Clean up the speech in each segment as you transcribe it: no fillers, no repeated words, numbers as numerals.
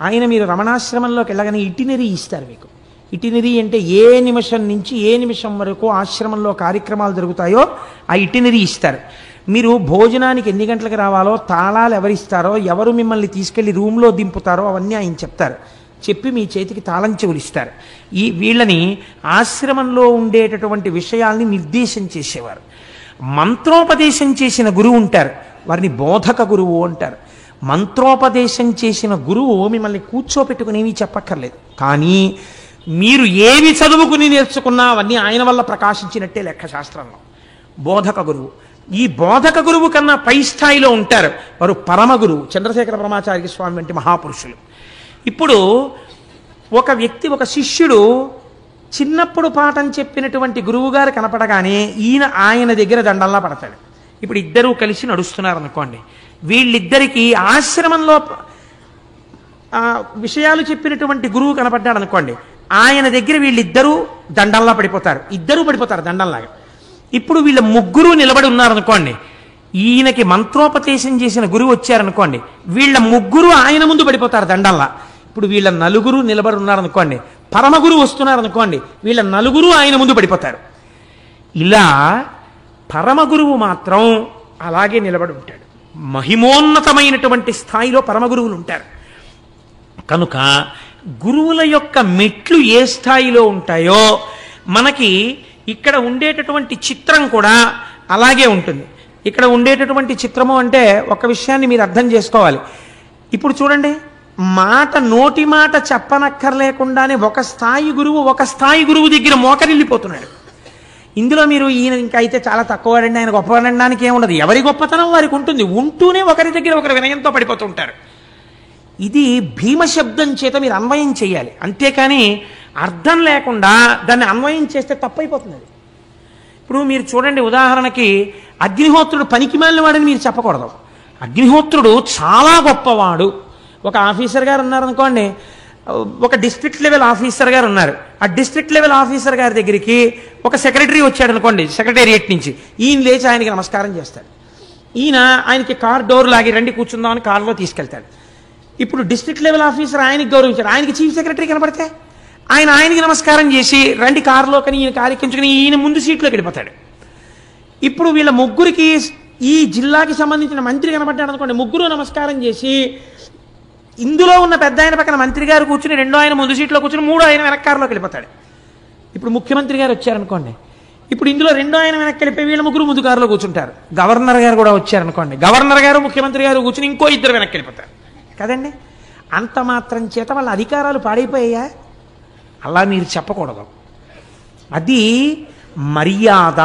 ఆయన మీరు రమణాశ్రమంలోకి వెళ్ళగానే ఇటినరీ ఇస్తారు మీకు. ఇటినరీ అంటే ఏ నిమిషం నుంచి ఏ నిమిషం వరకు ఆశ్రమంలో కార్యక్రమాలు జరుగుతాయో ఆ ఇటినరీ ఇస్తారు. మీరు భోజనానికి ఎన్ని గంటలకు రావాలో, తాళాలు ఎవరిస్తారో, ఎవరు మిమ్మల్ని తీసుకెళ్లి రూమ్లో దింపుతారో అవన్నీ ఆయన చెప్తారు. చెప్పి మీ చేతికి తాళం చెవులు ఇస్తారు. వీళ్ళని ఆశ్రమంలో ఉండేటటువంటి విషయాల్ని నిర్దేశం చేసేవారు. మంత్రోపదేశం చేసిన గురువు ఉంటారు, వారిని బోధక గురువు అంటారు. మంత్రోపదేశం చేసిన గురువు మిమ్మల్ని కూర్చోపెట్టుకునేవి చెప్పక్కర్లేదు, కానీ మీరు ఏవి చదువుకుని నేర్చుకున్నా అవన్నీ ఆయన వల్ల ప్రకాశించినట్టే లెక్క శాస్త్రంలో. బోధక గురువు. ఈ బోధక గురువు కన్నా పై స్థాయిలో ఉంటారు వారు పరమ గురువు, చంద్రశేఖర బ్రహ్మచారి స్వామి వంటి మహాపురుషులు. ఇప్పుడు ఒక వ్యక్తి, ఒక శిష్యుడు చిన్నప్పుడు పాఠం చెప్పినటువంటి గురువుగారు కనపడగానే ఆయన దగ్గర దండల్లా పడతాడు. ఇప్పుడు ఇద్దరూ కలిసి నడుస్తున్నారు అనుకోండి, వీళ్ళిద్దరికీ ఆశ్రమంలో విషయాలు చెప్పినటువంటి గురువు కనపడ్డాడు అనుకోండి, ఆయన దగ్గర వీళ్ళిద్దరూ దండల్లా పడిపోతారు, ఇద్దరూ పడిపోతారు దండల్లాగా. ఇప్పుడు వీళ్ళ ముగ్గురు నిలబడి ఉన్నారనుకోండి, ఈయనకి మంత్రోపదేశం చేసిన గురువు వచ్చారనుకోండి, వీళ్ళ ముగ్గురు ఆయన ముందు పడిపోతారు దండల్లా. ఇప్పుడు వీళ్ళ నలుగురు నిలబడి ఉన్నారనుకోండి, పరమగురు వస్తున్నారనుకోండి, వీళ్ళ నలుగురు ఆయన ముందు పడిపోతారు. ఇలా పరమగురువు మాత్రం అలాగే నిలబడి ఉంటాడు. మహిమోన్నతమైనటువంటి స్థాయిలో పరమగురువులు ఉంటారు. కనుక గురువుల యొక్క మెట్లు ఏ స్థాయిలో ఉంటాయో మనకి ఇక్కడ ఉండేటటువంటి చిత్రం కూడా అలాగే ఉంటుంది. ఇక్కడ ఉండేటటువంటి చిత్రము అంటే ఒక విషయాన్ని మీరు అర్థం చేసుకోవాలి. ఇప్పుడు చూడండి, నోటి మాట చెప్పనక్కర్లేకుండానే ఒక స్థాయి గురువు దగ్గర మోకరిల్లిపోతున్నాడు. ఇందులో మీరు ఈయన ఇంకా అయితే చాలా తక్కువవాడండి, ఆయన గొప్పవాడడానికి ఏముండదు, ఎవరి గొప్పతనం వారికి ఉంటుంది. ఉంటూనే ఒకరి దగ్గర ఒకరు వినయంతో పడిపోతుంటారు. ఇది భీమశబ్దం చేత మీరు అన్వయం చేయాలి, అంతేకాని అర్థం లేకుండా దాన్ని అన్వయం చేస్తే తప్పైపోతుంది. ఇప్పుడు మీరు చూడండి, ఉదాహరణకి అగ్నిహోత్రుడు పనికిమాలిన వాడని మీరు చెప్పకూడదు. అగ్నిహోత్రుడు చాలా గొప్పవాడు. ఒక ఆఫీసర్ గారు ఉన్నారనుకోండి, ఒక డిస్ట్రిక్ట్ లెవెల్ ఆఫీసర్ గారు ఉన్నారు. ఆ డిస్ట్రిక్ట్ లెవెల్ ఆఫీసర్ గారి దగ్గరికి ఒక సెక్రటరీ వచ్చాడు అనుకోండి, సెక్రటేరియట్ నుంచి. ఈయన లేచి ఆయనకి నమస్కారం చేస్తాడు. ఆయనకి కార్ డోర్ లాగి రండి కూర్చుందామని కారులో తీసుకెళ్తాడు. ఇప్పుడు డిస్ట్రిక్ట్ లెవెల్ ఆఫీసర్ ఆయనకి గౌరవించాడు, ఆయనకి చీఫ్ సెక్రటరీ కనపడితే ఆయనకి నమస్కారం చేసి రండి కారులో కని ఈయన కారెక్కించుకుని ఈయన ముందు సీట్లోకి వెళ్ళిపోతాడు. ఇప్పుడు వీళ్ళ ముగ్గురికి ఈ జిల్లాకి సంబంధించిన మంత్రి కనపడ్డాడు అనుకోండి, ముగ్గురు నమస్కారం చేసి ఇందులో ఉన్న పెద్ద ఆయన పక్కన మంత్రి గారు కూర్చుని, రెండో ఆయన ముందు సీట్లో కూర్చుని, మూడో ఆయన వెనక్కారులోకి వెళ్ళిపోతాడు. ఇప్పుడు ముఖ్యమంత్రి గారు వచ్చారనుకోండి, ఇప్పుడు ఇందులో రెండో ఆయన వెనక్కి వెళ్ళిపోయి వీళ్ళ ముగ్గురు ముందు కారులో కూర్చుంటారు. గవర్నర్ గారు కూడా వచ్చారనుకోండి, గవర్నర్ గారు ముఖ్యమంత్రి గారు కూర్చుని ఇంకో ఇద్దరు వెనక్కి వెళ్ళిపోతారు కదండి. అంత మాత్రం చేత వాళ్ళ అధికారాలు పాడైపోయాయా? అలా మీరు చెప్పకూడదు. అది మర్యాద.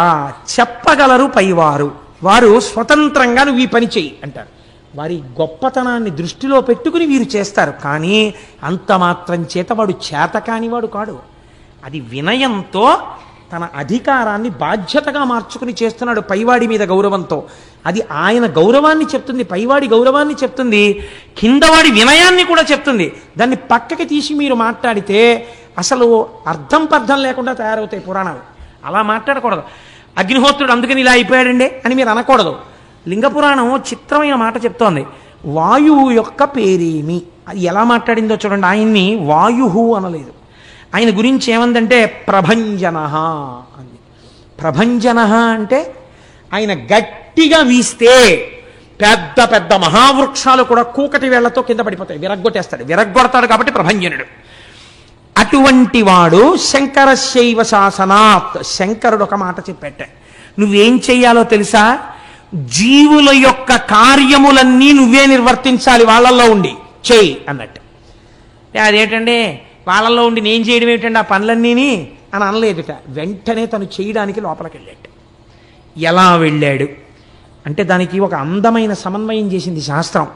చెప్పగలరు పైవారు, వారు స్వతంత్రంగా నువ్వు ఈ పని చెయ్యి అంటారు. వారి గొప్పతనాన్ని దృష్టిలో పెట్టుకుని వీరు చేస్తారు, కానీ అంత మాత్రం చేత వాడు చేతకానివాడు కాడు. అది వినయంతో తన అధికారాన్ని బాధ్యతగా మార్చుకుని చేస్తున్నాడు పైవాడి మీద గౌరవంతో. అది ఆయన గౌరవాన్ని చెప్తుంది, పైవాడి గౌరవాన్ని చెప్తుంది, కిందవాడి వినయాన్ని కూడా చెప్తుంది. దాన్ని పక్కకి తీసి మీరు మాట్లాడితే అసలు అర్థం పర్థం లేకుండా తయారవుతాయి పురాణాలు. అలా మాట్లాడకూడదు. అగ్నిహోత్రుడు అందుకని ఇలా అయిపోయాడండి అని మీరు అనకూడదు. లింగపురాణం చిత్రమైన మాట చెప్తోంది. వాయువు యొక్క పేరేమి, అది ఎలా మాట్లాడిందో చూడండి. ఆయన్ని వాయుహు అనలేదు, ఆయన గురించి ఏమందంటే ప్రభంజన అంది. ప్రభంజన అంటే ఆయన గట్టిగా వీస్తే పెద్ద పెద్ద మహావృక్షాలు కూడా కూకటి వేళ్లతో కింద పడిపోతాయి, విరగ్గొట్టేస్తాడు. విరగ్గొడతాడు కాబట్టి ప్రభంజనుడు. అటువంటి వాడు శంకరశైవ శాసనాత్. శంకరుడు ఒక మాట చెప్పేట, నువ్వేం చెయ్యాలో తెలుసా? జీవుల యొక్క కార్యములన్నీ నువ్వే నిర్వర్తించాలి, వాళ్ళల్లో ఉండి చెయ్యి అన్నట్టు. అదేంటండి వాళ్ళల్లో ఉండి నేను చేయడం ఏమిటండి ఆ పనులన్నీని అని అనలేదుట. వెంటనే తను చేయడానికి లోపలికి వెళ్ళాడు. ఎలా వెళ్ళాడు అంటే దానికి ఒక అందమైన సమన్వయం చేసింది శాస్త్రం.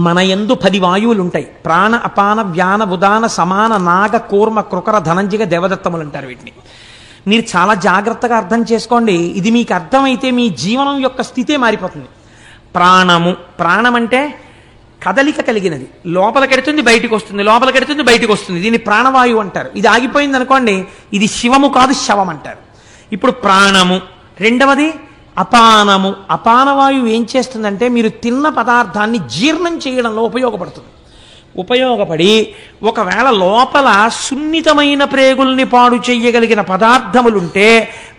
మన యందు 10 వాయువులు ఉంటాయి. ప్రాణ, అపాన, వ్యాన, ఉదాన, సమాన, నాగ, కూర్మ, కృకర, ధనంజిగ, దేవదత్తములు అంటారు వీటిని. మీరు చాలా జాగ్రత్తగా అర్థం చేసుకోండి. ఇది మీకు అర్థమైతే మీ జీవనం యొక్క స్థితే మారిపోతుంది. ప్రాణము, ప్రాణం అంటే కదలిక కలిగినది, లోపలికెడుతుంది బయటికి వస్తుంది, లోపలికెడుతుంది బయటికి వస్తుంది. దీన్ని ప్రాణవాయువు అంటారు. ఇది ఆగిపోయింది అనుకోండి, ఇది శివము కాదు శవం అంటారు. ఇప్పుడు ప్రాణము. రెండవది అపానము. అపానవాయువు ఏం చేస్తుందంటే మీరు తిన్న పదార్థాన్ని జీర్ణం చేయడంలో ఉపయోగపడుతుంది. ఉపయోగపడి ఒకవేళ లోపల సున్నితమైన ప్రేగుల్ని పాడు చెయ్యగలిగిన పదార్థములుంటే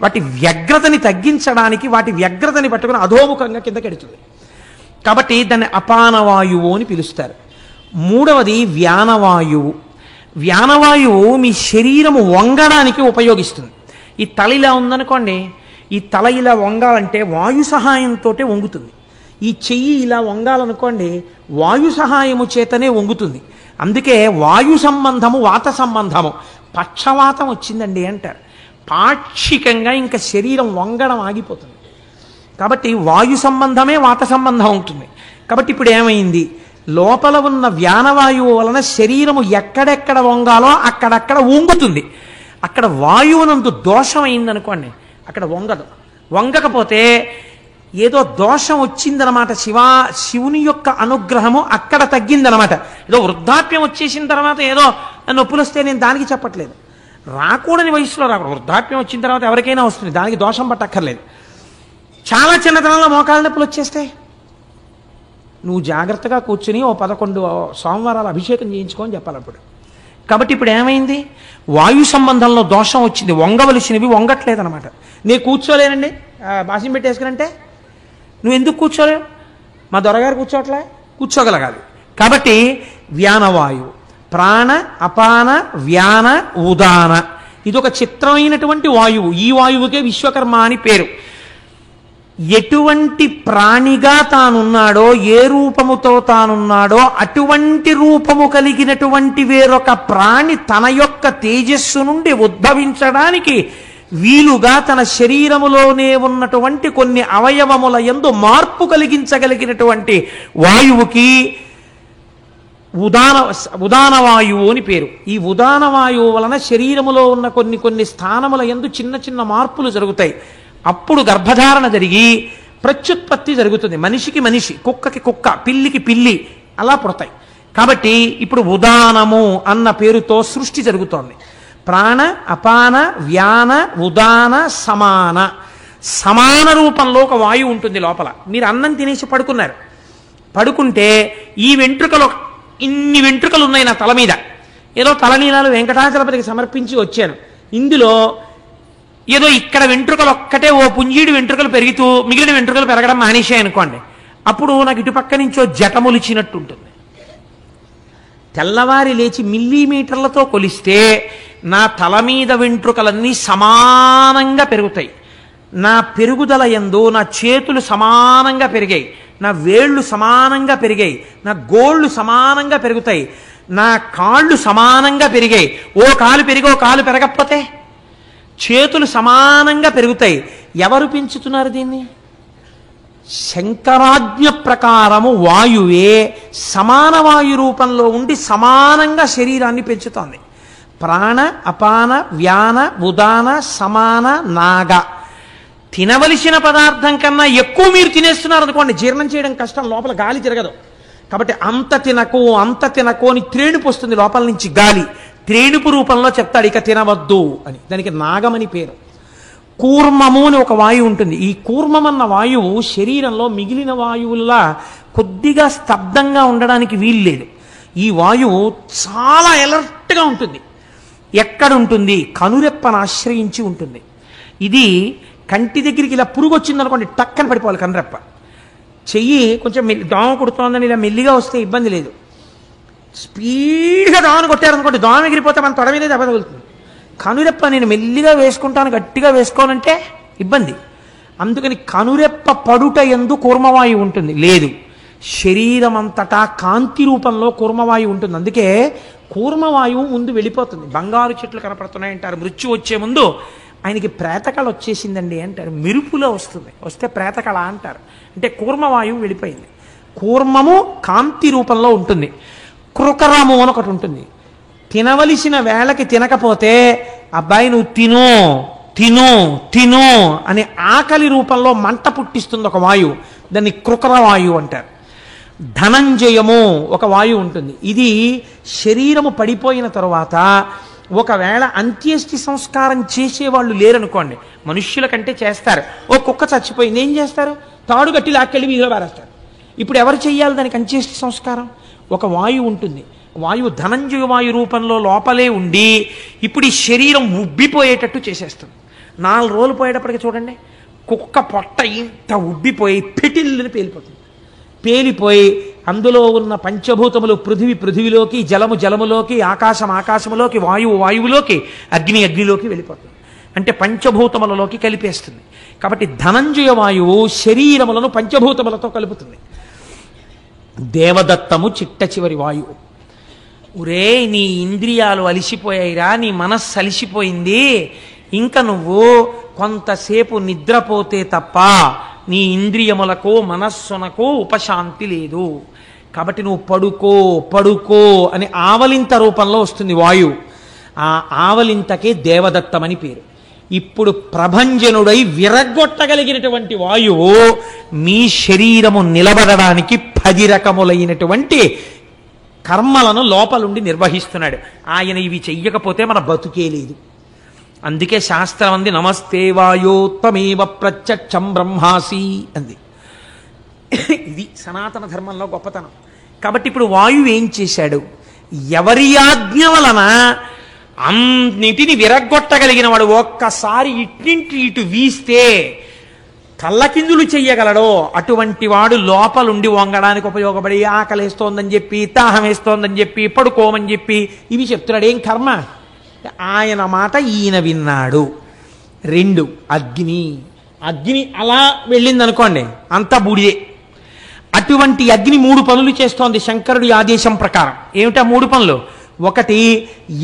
వాటి వ్యగ్రతని తగ్గించడానికి వాటి వ్యగ్రతని పట్టుకుని అధోముఖంగా కిందకెడుతుంది. కాబట్టి దాన్ని అపానవాయువు అని పిలుస్తారు. మూడవది వ్యానవాయువు. వ్యానవాయువు మీ శరీరము వంగడానికి ఉపయోగిస్తుంది. ఈ తల ఇలా ఉందనుకోండి, ఈ తల ఇలా వంగాలంటే వాయు సహాయంతో వంగుతుంది. ఈ చెయ్యి ఇలా వంగాలనుకోండి, వాయు సహాయము చేతనే వంగుతుంది. అందుకే వాయు సంబంధము వాత సంబంధము. పక్షవాతం వచ్చిందండి అంటారు. పాక్షికంగా ఇంకా శరీరం వంగడం ఆగిపోతుంది. కాబట్టి వాయు సంబంధమే వాత సంబంధం ఉంటుంది. కాబట్టి ఇప్పుడు ఏమైంది, లోపల ఉన్న వ్యానవాయువు వలన శరీరము ఎక్కడెక్కడ వంగాలో అక్కడక్కడ వంగుతుంది. అక్కడ వాయువునందు దోషం అయిందనుకోండి, అక్కడ వంగదు. వంగకపోతే ఏదో దోషం వచ్చిందనమాట. శివుని యొక్క అనుగ్రహము అక్కడ తగ్గిందనమాట. ఏదో వృద్ధాప్యం వచ్చేసిన తర్వాత ఏదో నొప్పులు వస్తే నేను దానికి చెప్పట్లేదు. రాకూడని వయసులో రాకూడదు. వృద్ధాప్యం వచ్చిన తర్వాత ఎవరికైనా వస్తుంది, దానికి దోషం పట్టక్కర్లేదు. చాలా చిన్నతనంలో మోకాళ్ళ నొప్పులు వచ్చేస్తాయి. నువ్వు జాగ్రత్తగా కూర్చుని 11 సోమవారాలు అభిషేకం చేయించుకొని చెప్పాలి అప్పుడు. కాబట్టి ఇప్పుడు ఏమైంది, వాయు సంబంధంలో దోషం వచ్చింది. వంగవలసినవి వంగట్లేదనమాట. నేను కూర్చోలేనండి బాసిం పెట్టేసుకునంటే, నువ్వు ఎందుకు కూర్చోలేవు? మా దొరగారు కూర్చోట్లే, కూర్చోగలగాలి. కాబట్టి వ్యానవాయువు, ప్రాణ అపాన వ్యాన ఉదాన, ఇదొక చిత్రమైనటువంటి వాయువు. ఈ వాయువుకే విశ్వకర్మ అని పేరు. ఎటువంటి ప్రాణిగా తానున్నాడో, ఏ రూపముతో తానున్నాడో అటువంటి రూపము కలిగినటువంటి వేరొక ప్రాణి తన యొక్క తేజస్సు నుండి ఉద్భవించడానికి వీలుగా తన శరీరములోనే ఉన్నటువంటి కొన్ని అవయవముల యందు మార్పు కలిగించగలిగినటువంటి వాయువుకి ఉదాన వాయువు అని పేరు. ఈ ఉదాన వాయువు వలన శరీరములో ఉన్న కొన్ని స్థానముల యందు చిన్న చిన్న మార్పులు జరుగుతాయి. అప్పుడు గర్భధారణ జరిగి ప్రత్యుత్పత్తి జరుగుతుంది. మనిషికి మనిషి, కుక్కకి కుక్క, పిల్లికి పిల్లి అలా పుడతాయి. కాబట్టి ఇప్పుడు ఉదానము అన్న పేరుతో సృష్టి జరుగుతోంది. ప్రాణ అపాన వ్యాన ఉదాన సమాన, సమాన రూపంలో ఒక వాయువు ఉంటుంది లోపల. మీరు అన్నం తినేసి పడుకున్నారు, పడుకుంటే ఈ వెంట్రుకలు, ఇన్ని వెంట్రుకలు ఉన్నాయి నా తల మీద, ఏదో తలనీలాలు వెంకటాచలపతికి సమర్పించి వచ్చాను. ఇందులో ఏదో ఇక్కడ వెంట్రుకలు ఒక్కటే ఓ పుంజీడు వెంట్రుకలు పెరుగుతూ మిగిలిన వెంట్రుకలు పెరగడం మానేశాయి అనుకోండి, అప్పుడు నాకు ఇటుపక్క నుంచో జటములిచినట్టు ఉంటుంది. తెల్లవారి లేచి మిల్లీమీటర్లతో కొలిస్తే నా తల మీద వెంట్రుకలన్నీ సమానంగా పెరుగుతాయి. నా పెరుగుదల యందు నా చేతులు సమానంగా పెరిగాయి, నా వేళ్ళు సమానంగా పెరిగాయి, నా గోళ్ళు సమానంగా పెరుగుతాయి, నా కాళ్ళు సమానంగా పెరిగాయి. ఓ కాలు పెరిగి ఓ కాలు పెరగకపోతే చేతులు సమానంగా పెరుగుతాయి. ఎవరు పెంచుతున్నారు దీన్ని? శంకరాజ్ఞ ప్రకారము వాయువే సమాన వాయు రూపంలో ఉండి సమానంగా శరీరాన్ని పెంచుతోంది. ప్రాణ అపాన వ్యాన ఉదాన సమాన నాగ. తినవలసిన పదార్థం కన్నా ఎక్కువ మీరు తినేస్తున్నారు అనుకోండి, జీర్ణం చేయడం కష్టం, లోపల గాలి తిరగదు. కాబట్టి అంత తినకు అని త్రేణుపు వస్తుంది లోపల నుంచి గాలి. త్రేణుపు రూపంలో చెప్తాడు ఇక తినవద్దు అని. దానికి నాగమని పేరు. కూర్మము అని ఒక వాయువు ఉంటుంది. ఈ కూర్మం అన్న వాయువు శరీరంలో మిగిలిన వాయువుల్లా కొద్దిగా స్తబ్దంగా ఉండడానికి వీల్లేదు. ఈ వాయువు చాలా ఎలర్ట్గా ఉంటుంది. ఎక్కడుంటుంది? కనురెప్పను ఆశ్రయించి ఉంటుంది. ఇది కంటి దగ్గరికి ఇలా పురుగు వచ్చిందనుకోండి, టక్కన పడిపోవాలి కనురెప్ప. చెయ్యి కొంచెం దోమ కుడుతోందని ఇలా మెల్లిగా వస్తే ఇబ్బంది లేదు. స్పీడ్గా దోమను కొట్టారనుకోండి, దోమ ఎగిరిపోతే మన తొడ మీద దెబ్బ తగులుతుంది. కనురెప్ప నేను మెల్లిగా వేసుకుంటాను, గట్టిగా వేసుకోనంటే ఇబ్బంది. అందుకని కనురెప్ప పడుట యందు కూర్మవాయువు ఉంటుంది. లేదు, శరీరం అంతటా కాంతి రూపంలో కూర్మవాయువు ఉంటుంది. అందుకే కూర్మవాయువు ముందు వెళ్ళిపోతుంది. బంగారు చెట్లు కనపడుతున్నాయంటారు. మృత్యు వచ్చే ముందు ఆయనకి ప్రేతకళ వచ్చేసిందండి అంటారు. మెరుపులో వస్తుంది, వస్తే ప్రేతకళ అంటారు. అంటే కూర్మవాయువు వెళ్ళిపోయింది. కూర్మము కాంతి రూపంలో ఉంటుంది. కృకరము అని ఒకటి ఉంటుంది. తినవలసిన వేళకి తినకపోతే అబ్బాయి నువ్వు తిను తిను తిను అని ఆకలి రూపంలో మంట పుట్టిస్తుంది ఒక వాయువు. దాన్ని కృకర వాయువు అంటారు. ధనంజయము ఒక వాయువు ఉంటుంది. ఇది శరీరము పడిపోయిన తరువాత ఒకవేళ అంత్యేష్టి సంస్కారం చేసేవాళ్ళు లేరనుకోండి, మనుష్యుల కంటే చేస్తారు. ఓ కుక్క చచ్చిపోయింది, ఏం చేస్తారు? తాడు గట్టి లాక్కెళ్ళి వీధిలో పారేస్తారు. ఇప్పుడు ఎవరు చెయ్యాలి దానికి అంత్యేష్టి సంస్కారం? ఒక వాయువు ఉంటుంది. వాయువు ధనంజయ వాయు రూపంలో లోపలే ఉండి ఇప్పుడు ఈ శరీరం ఉబ్బిపోయేటట్టు చేసేస్తుంది. 4 రోజులు పోయేటప్పటికి చూడండి, కుక్క పొట్ట ఇంత ఉబ్బిపోయి పెటిల్ని పేలిపోతుంది. పేలిపోయి అందులో ఉన్న పంచభూతములు పృథివిలోకి, జలము జలములోకి, ఆకాశం ఆకాశములోకి, వాయువు వాయువులోకి, అగ్ని అగ్నిలోకి వెళ్ళిపోతుంది. అంటే పంచభూతములలోకి కలిపేస్తుంది. కాబట్టి ధనంజయ వాయువు శరీరములను పంచభూతములతో కలుపుతుంది. దేవదత్తము చిట్ట చివరి వాయువు. ఒరే, నీ ఇంద్రియాలు అలిసిపోయాయిరా, నీ మనస్సు అలిసిపోయింది, ఇంకా నువ్వు కొంతసేపు నిద్రపోతే తప్ప నీ ఇంద్రియములకు మనస్సునకు ఉపశాంతి లేదు. కాబట్టి నువ్వు పడుకో పడుకో అని ఆవలింత రూపంలో వస్తుంది వాయువు. ఆ ఆవలింతకే దేవదత్తమని పేరు. ఇప్పుడు ప్రభంజనుడై విరగొట్టగలిగినటువంటి వాయువు మీ శరీరము నిలబడడానికి 10 రకములైనటువంటి కర్మలను లోపలుండి నిర్వహిస్తున్నాడు. ఆయన ఇవి చెయ్యకపోతే మన బతుకే లేదు. అందుకే శాస్త్రం అంది, నమస్తే వాయోత్తమేవ ప్రత్యక్షం బ్రహ్మాసి అంది. ఇది సనాతన ధర్మంలో గొప్పతనం. కాబట్టి ఇప్పుడు వాయువు ఏం చేశాడు? ఎవరి ఆజ్ఞ వలన అన్నిటిని విరగొట్టగలిగిన వాడు ఒక్కసారి ఇట్నింటి ఇటు వీస్తే కళ్ళకిందులు చెయ్యగలడో అటువంటి వాడు లోపలుండి వంగడానికి ఉపయోగపడి ఆకలేస్తోందని చెప్పి, దాహం వేస్తోందని చెప్పి, పడుకోమని చెప్పి ఇవి చెప్తున్నాడు. ఏం కర్మ? ఆయన మాట ఈయన విన్నాడు. 2 అగ్ని. అగ్ని అలా వెళ్ళిందనుకోండి, అంతా బూడిదే. అటువంటి అగ్ని 3 పనులు చేస్తోంది శంకరుడి ఆదేశం ప్రకారం. ఏమిటా 3 పనులు? 1,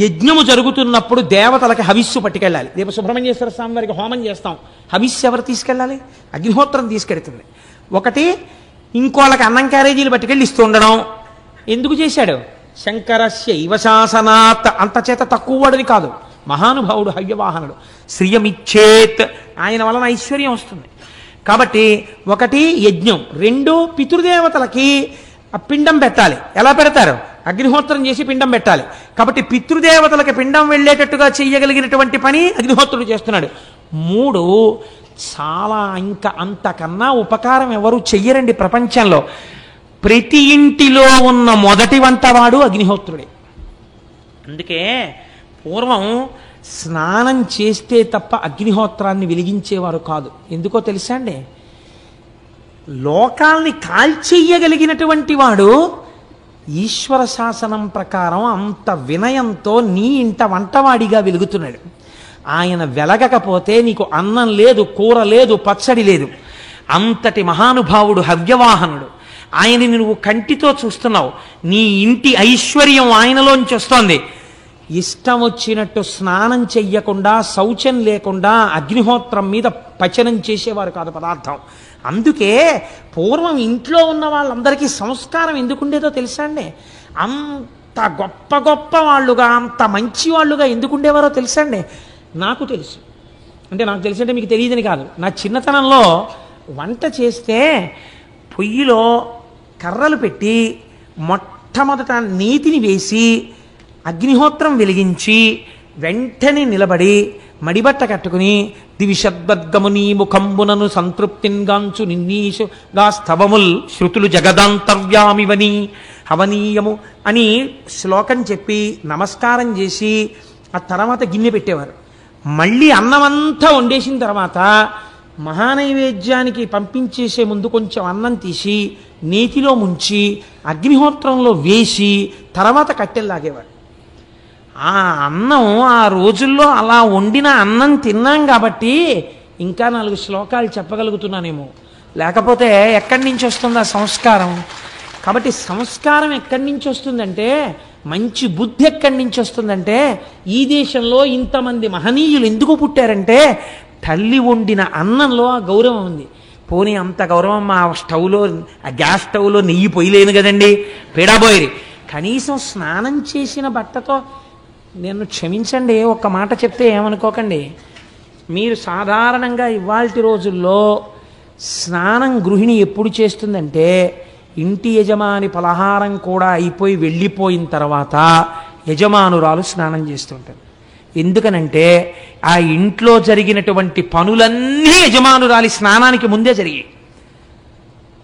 యజ్ఞము జరుగుతున్నప్పుడు దేవతలకి హవిస్సు పట్టుకెళ్ళాలి. రేపు సుబ్రహ్మణ్యేశ్వర స్వామి వారికి హోమం చేస్తాం, హవిస్సు ఎవరు తీసుకెళ్ళాలి? అగ్నిహోత్రం తీసుకెడుతుంది. 1, ఇంకోళ్ళకి అన్నం క్యారేజీలు పట్టుకెళ్ళి ఇస్తూ ఉండడం. ఎందుకు చేశాడు? శంకరస్య ఇవ శాసనాత్. అంత చేత తక్కువ వాడిని కాదు, మహానుభావుడు హవ్యవాహనుడు. శ్రియమిచ్చేత్, ఆయన వలన ఐశ్వర్యం వస్తుంది. కాబట్టి 1 యజ్ఞం, 2 పితృదేవతలకి పిండం పెట్టాలి. ఎలా పెడతారు? అగ్నిహోత్రం చేసి పిండం పెట్టాలి. కాబట్టి పితృదేవతలకి పిండం వెళ్ళేటట్టుగా చెయ్యగలిగినటువంటి పని అగ్నిహోత్రుడు చేస్తున్నాడు. 3 చాలా, ఇంకా అంతకన్నా ఉపకారం ఎవరు చెయ్యరండి ప్రపంచంలో. ప్రతి ఇంటిలో ఉన్న మొదటి వంటవాడు అగ్నిహోత్రుడే. అందుకే పూర్వం స్నానం చేస్తే తప్ప అగ్నిహోత్రాన్ని వెలిగించేవారు కాదు. ఎందుకో తెలుసా అండి? లోకాల్ని కాల్చెయ్యగలిగినటువంటి వాడు ఈశ్వర శాసనం ప్రకారం అంత వినయంతో నీ ఇంట వంటవాడిగా వెలుగుతున్నాడు. ఆయన వెలగకపోతే నీకు అన్నం లేదు, కూర లేదు, పచ్చడి లేదు. అంతటి మహానుభావుడు హవ్యవాహనుడు. ఆయనని నువ్వు కంటితో చూస్తున్నావు. నీ ఇంటి ఐశ్వర్యం ఆయనలోంచి వస్తోంది. ఇష్టం వచ్చినట్టు స్నానం చెయ్యకుండా, శౌచం లేకుండా అగ్నిహోత్రం మీద పచనం చేసేవారు కాదు పదార్థం. అందుకే పూర్వం ఇంట్లో ఉన్న వాళ్ళందరికీ సంస్కారం ఎందుకుండేదో తెలుసా అండి? అంత గొప్ప గొప్ప వాళ్ళుగా, అంత మంచి వాళ్ళుగా ఎందుకుండేవారో తెలుసా అండి? నాకు తెలుసు. అంటే నాకు తెలుసు అంటే మీకు తెలియదని కాదు. నా చిన్నతనంలో వంట చేస్తే పొయ్యిలో కర్రలు పెట్టి మొట్టమొదట నీతిని వేసి అగ్నిహోత్రం వెలిగించి వెంటనే నిలబడి మడిబట్ట కట్టుకుని దివిషద్వర్గముని ముఖంబునను సంతృప్తింగాంచు నిన్నీషుగా స్తవముల్ శృతులు జగదాంతర్యామివని హవనీయము అని శ్లోకం చెప్పి నమస్కారం చేసి ఆ తర్వాత గిన్నె పెట్టేవారు. మళ్ళీ అన్నమంతా వండేసిన తర్వాత మహానైవేద్యానికి పంపించేసే ముందు కొంచెం అన్నం తీసి నేతిలో ముంచి అగ్నిహోత్రంలో వేసి తర్వాత కట్టెల్లాగేవాడు. ఆ అన్నం ఆ రోజుల్లో అలా వండిన అన్నం తిన్నాం కాబట్టి ఇంకా 4 శ్లోకాలు చెప్పగలుగుతున్నానేమో. లేకపోతే ఎక్కడి నుంచి వస్తుంది ఆ సంస్కారం? కాబట్టి సంస్కారం ఎక్కడి నుంచి వస్తుందంటే, మంచి బుద్ధి ఎక్కడి నుంచి వస్తుందంటే, ఈ దేశంలో ఇంతమంది మహనీయులు ఎందుకు పుట్టారంటే తల్లి వండిన అన్నంలో ఆ గౌరవం ఉంది. పోనీ అంత గౌరవం ఆ స్టవ్లో, ఆ గ్యాస్ స్టవ్లో నెయ్యి పొయ్యలేను కదండి, పీడాబోయిరి. కనీసం స్నానం చేసిన బట్టతో, నేను క్షమించండి ఒక్క మాట చెప్తే ఏమనుకోకండి, మీరు సాధారణంగా ఇవాల్టి రోజుల్లో స్నానం గృహిణి ఎప్పుడు చేస్తుందంటే ఇంటి యజమాని పలహారం కూడా అయిపోయి వెళ్ళిపోయిన తర్వాత యజమానురాలు స్నానం చేస్తుంటారు. ఎందుకనంటే ఆ ఇంట్లో జరిగినటువంటి పనులన్నీ యజమానురాలి స్నానానికి ముందే జరిగాయి.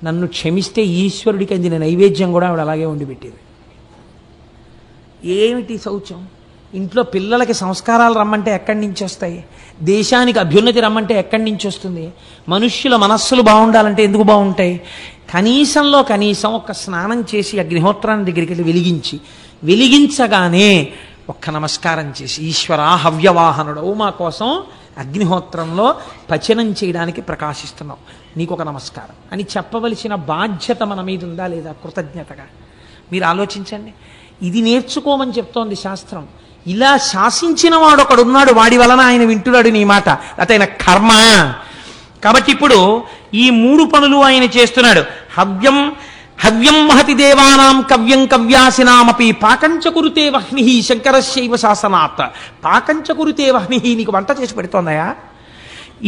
నన్ను క్షమిస్తే ఈశ్వరుడికి అందిన నైవేద్యం కూడా ఆవిడ అలాగే వండి పెట్టేది. ఏమిటి శౌచం? ఇంట్లో పిల్లలకి సంస్కారాలు రమ్మంటే ఎక్కడి నుంచి వస్తాయి? దేశానికి అభ్యున్నతి రమ్మంటే ఎక్కడి నుంచి వస్తుంది? మనుష్యుల మనస్సులు బాగుండాలంటే ఎందుకు బాగుంటాయి? కనీసంలో కనీసం ఒక్క స్నానం చేసి అగ్నిహోత్రాన్ని దగ్గరికి వెళ్ళి వెలిగించగానే ఒక్క నమస్కారం చేసి, ఈశ్వర హవ్యవాహనుడవు మా కోసం అగ్నిహోత్రంలో పచనం చేయడానికి ప్రకాశిస్తున్నావు, నీకు ఒక నమస్కారం అని చెప్పవలసిన బాధ్యత మన మీద ఉందా లేదా? కృతజ్ఞతగా మీరు ఆలోచించండి. ఇది నేర్చుకోమని చెప్తోంది శాస్త్రం. ఇలా శాసించిన వాడు ఒకడున్నాడు, వాడి వలన ఆయన వింటున్నాడు నీ మాట, అతైన కర్మ. కాబట్టి ఇప్పుడు ఈ 3 పనులు ఆయన చేస్తున్నాడు. హవ్యం మహతి దేవానాం కవ్యం కవ్యాసినామపి పాకంచ కురుతే వహ్ని శంకరశైవ శాసనాత్. పాకంచ కురుతే వహ్ని, నీకు వంట చేసి పెడుతోందయా?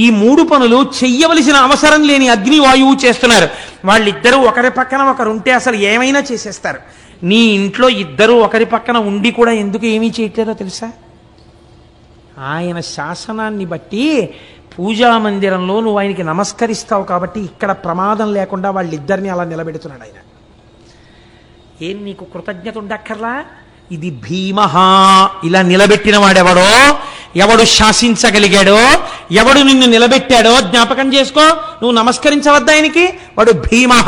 ఈ 3 పనులు చెయ్యవలసిన అవసరం లేని అగ్ని వాయువు చేస్తున్నారు. వాళ్ళిద్దరూ ఒకరి పక్కన ఒకరు ఉంటే అసలు ఏమైనా చేసేస్తారు. నీ ఇంట్లో ఇద్దరు ఒకరి పక్కన ఉండి కూడా ఎందుకు ఏమీ చేయట్లేదో తెలుసా? ఆయన శాసనాన్ని బట్టి పూజా మందిరంలో నువ్వు ఆయనకి నమస్కరిస్తావు కాబట్టి ఇక్కడ ప్రమాదం లేకుండా వాళ్ళిద్దరిని అలా నిలబెడుతున్నాడు ఆయన. ఏం నీకు కృతజ్ఞత ఉండక్కర్లా? ఇది భీమహ. ఇలా నిలబెట్టిన వాడెవడో, ఎవడు శాసించగలిగాడో, ఎవడు నిన్ను నిలబెట్టాడో జ్ఞాపకం చేసుకో. నువ్వు నమస్కరించవద్దా ఆయనకి? వాడు భీమహ,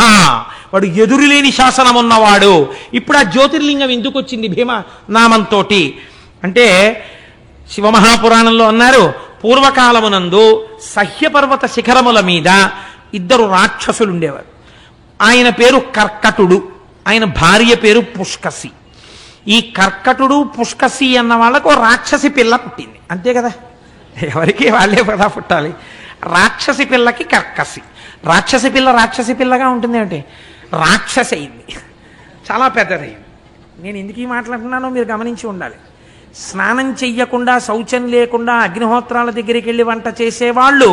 వాడు ఎదురులేని శాసనం ఉన్నవాడు. ఇప్పుడు ఆ జ్యోతిర్లింగం ఎందుకు వచ్చింది భీమ నామంతో అంటే, శివమహాపురాణంలో అన్నారు, పూర్వకాలమునందు సహ్యపర్వత శిఖరముల మీద 2 రాక్షసులు ఉండేవారు. ఆయన పేరు కర్కటుడు, ఆయన భార్య పేరు పుష్కసి. ఈ కర్కటుడు పుష్కసి అన్న వాళ్ళకు రాక్షసి పిల్ల పుట్టింది, అంతే కదా? ఎవరికి వాళ్ళే కదా పుట్టాలి. రాక్షసి పిల్లకి కర్కసి. రాక్షసి పిల్లగా ఉంటుంది ఏమిటి? రాక్షసి అయింది, చాలా పెద్దదయింది. నేను ఎందుకు ఈ మాట్లాడుతున్నానో మీరు గమనించి ఉండాలి. స్నానం చెయ్యకుండా, శౌచం లేకుండా అగ్నిహోత్రాల దగ్గరికి వెళ్ళి వంట చేసేవాళ్ళు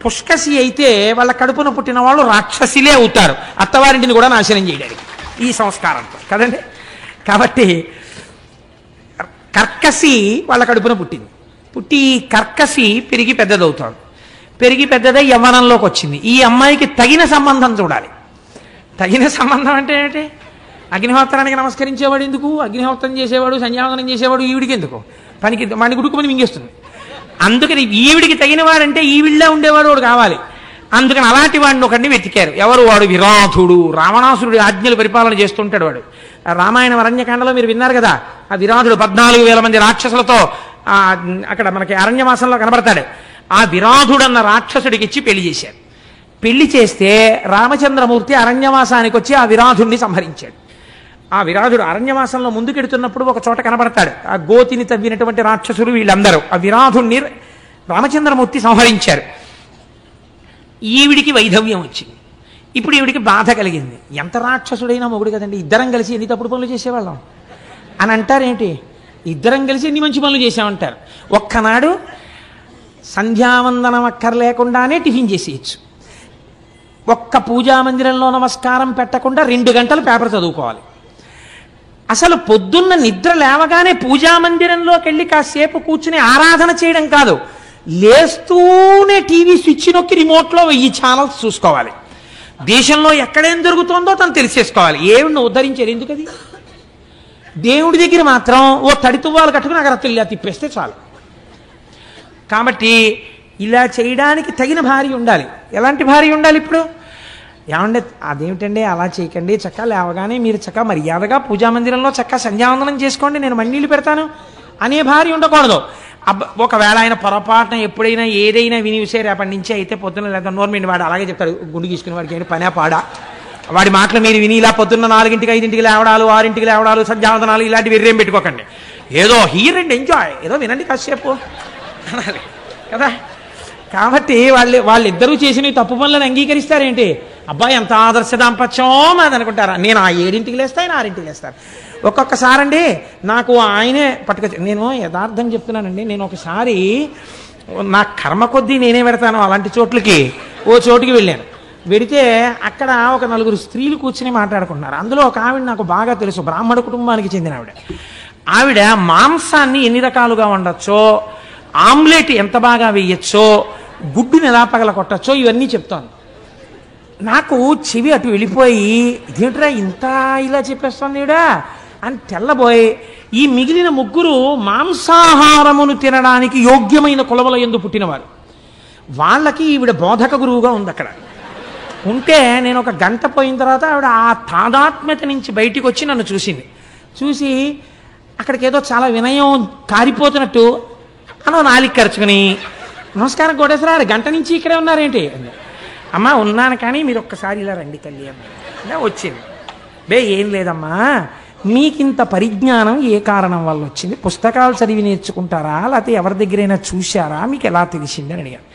పుష్కసి అయితే వాళ్ళ కడుపున పుట్టిన వాళ్ళు రాక్షసిలే అవుతారు, అత్తవారింటిని కూడా నాశనం చేయడానికి ఈ సంస్కారంతో కదండి. కాబట్టి కర్కసి వాళ్ళ కడుపున పుట్టి కర్కసి పెరిగి పెద్దదవుతాడు. పెరిగి పెద్దదై యవ్వనంలోకి వచ్చింది. ఈ అమ్మాయికి తగిన సంబంధం చూడాలి. తగిన సంబంధం అంటే ఏంటి? అగ్నిహోత్రానికి నమస్కరించేవాడు ఎందుకు? అగ్నిహోత్రం చేసేవాడు, సంధ్యావందనం చేసేవాడు ఈవిడికి ఎందుకు? పనికి మన గుడుకుమని మింగేస్తుంది. అందుకని ఈవిడికి తగిన వాడంటే ఈవిళ్ళ ఉండేవాడు వాడు కావాలి. అందుకని అలాంటి వాడిని ఒకడిని వెతికారు. ఎవరు వాడు? విరాధుడు. రావణాసురుడి ఆజ్ఞలు పరిపాలన చేస్తుంటాడు వాడు. రామాయణ అరణ్యకాండలో మీరు విన్నారు కదా, ఆ విరాధుడు 14,000 మంది రాక్షసులతో అక్కడ మనకి అరణ్యవాసంలో కనబడతాడు. ఆ విరాధుడన్న రాక్షసుడికి ఇచ్చి పెళ్లి చేశారు. పెళ్లి చేస్తే రామచంద్రమూర్తి అరణ్యవాసానికి వచ్చి ఆ విరాధుడిని సంహరించాడు. ఆ విరాధుడు అరణ్యవాసంలో ముందుకెడుతున్నప్పుడు ఒక చోట కనబడతాడు. ఆ గోతిని తవ్వినటువంటి రాక్షసులు వీళ్ళందరూ ఆ విరాధుడిని రామచంద్రమూర్తి సంహరించారు. ఈవిడికి వైధవ్యం వచ్చింది. ఇప్పుడు ఈవిడికి బాధ కలిగింది. ఎంత రాక్షసుడైనా మొగుడు కదండి, ఇద్దరం కలిసి ఎన్ని తప్పుడు పనులు చేసేవాళ్ళం అని అంటారేంటి? ఇద్దరం కలిసి ఎన్ని మంచి పనులు చేసామంటారు. ఒక్కనాడు సంధ్యావందనం అక్కర్లేకుండానే టిఫిన్ చేసేయచ్చు. ఒక్క పూజా మందిరంలో నమస్కారం పెట్టకుండా 2 గంటలు పేపర్ చదువుకోవాలి. అసలు పొద్దున్న నిద్ర లేవగానే పూజా మందిరంలోకి వెళ్ళి కాసేపు కూర్చుని ఆరాధన చేయడం కాదు, లేస్తూనే టీవీ స్విచ్ నొక్కి రిమోట్లో 1000 ఛానల్స్ చూసుకోవాలి. దేశంలో ఎక్కడేం జరుగుతుందో తను తెలిసేసుకోవాలి. ఏమిడిని ఉద్ధరించారు ఎందుకది? దేవుడి దగ్గర మాత్రం ఓ తడితువ్వాలు కట్టుకుని అగరత్తుల్లా తిప్పేస్తే చాలు. కాబట్టి ఇలా చేయడానికి తగిన భార్య ఉండాలి. ఎలాంటి భార్య ఉండాలి? ఇప్పుడు ఏమంటే అదేమిటండి అలా చేయకండి, చక్కగా లేవగానే మీరు చక్కగా మర్యాదగా పూజా మందిరంలో చక్కగా సంధ్యావందనం చేసుకోండి, నేను మన్నీళ్ళు పెడతాను అనే భార్య ఉండకూడదు. ఒకవేళ ఆయన పొరపాటున ఎప్పుడైనా ఏదైనా వినిసే రేపటి నుంచి అయితే పొద్దున్న లేదా నోర్మెంట్ వాడు అలాగే చెప్తాడు, గుండు గీసుకుని వాడికి ఏంటి పనే పాడా, వాడి మాటలు మీరు విని ఇలా పొద్దున్న 4ంటికి 5ంటికి లేవడాలు 6ంటికి లేవడాలు సంధ్యావందనాలు ఇలాంటివి వెర్రేం పెట్టుకోకండి. ఏదో హీర్ అండ్ ఎంజాయ్, ఏదో వినండి కాసేపు అనాలి కదా. కాబట్టి వాళ్ళిద్దరూ చేసిన తప్పు పనులను అంగీకరిస్తారేంటి? అబ్బాయి ఎంత ఆదర్శ దాంపత్యం అది అనుకుంటారా? నేను ఆ 7ంటికి లేస్తా, ఆయన 6ంటికి లేస్తారు. ఒక్కొక్కసారండి నాకు ఆయనే పట్టుకొచ్చి, నేను యథార్థం చెప్తున్నానండి, నేను ఒకసారి నా కర్మ కొద్దీ నేనే పెడతాను అలాంటి చోట్లకి. ఓ చోటుకి వెళ్ళాను. వెడితే అక్కడ ఒక 4 స్త్రీలు కూర్చుని మాట్లాడుకుంటున్నారు. అందులో ఒక ఆవిడ నాకు బాగా తెలుసు, బ్రాహ్మణ కుటుంబానికి చెందిన ఆవిడ. ఆవిడ మాంసాన్ని ఎన్ని రకాలుగా వండొచ్చో, ఆమ్లెట్ ఎంత బాగా వేయచ్చో, గుడ్డుని ఎలా పగల కొట్టచ్చో ఇవన్నీ చెప్తాను. నాకు చెవి అటు వెళ్ళిపోయి, ఇదేంట్రా ఇంత ఇలా చెప్పేస్తుంది ఈవిడ అని తెల్లబోయి ఈ మిగిలిన ముగ్గురు మాంసాహారమును తినడానికి యోగ్యమైన కులముల యందు పుట్టినవారు. వాళ్ళకి ఈవిడ బోధక గురువుగా ఉంది అక్కడ ఉంటే, నేను ఒక గంట పోయిన తర్వాత ఆవిడ ఆ తాదాత్మ్యత నుంచి బయటికి వచ్చి నన్ను చూసింది. చూసి అక్కడికి ఏదో చాలా వినయం కారిపోతున్నట్టు నాలిక ఖర్చుకుని, నమస్కారం కోటేశ్వరరావు, గంట నుంచి ఇక్కడే ఉన్నారేంటి? అమ్మా ఉన్నాను, కానీ మీరు ఒక్కసారి ఇలా రండి తల్లి అమ్మ. వచ్చింది. ఏం లేదమ్మా, మీకింత పరిజ్ఞానం ఏ కారణం వల్ల వచ్చింది? పుస్తకాలు చదివి నేర్చుకుంటారా, లేకపోతే ఎవరి దగ్గరైనా చూశారా, మీకు ఎలా తెలిసింది అని అడిగాను.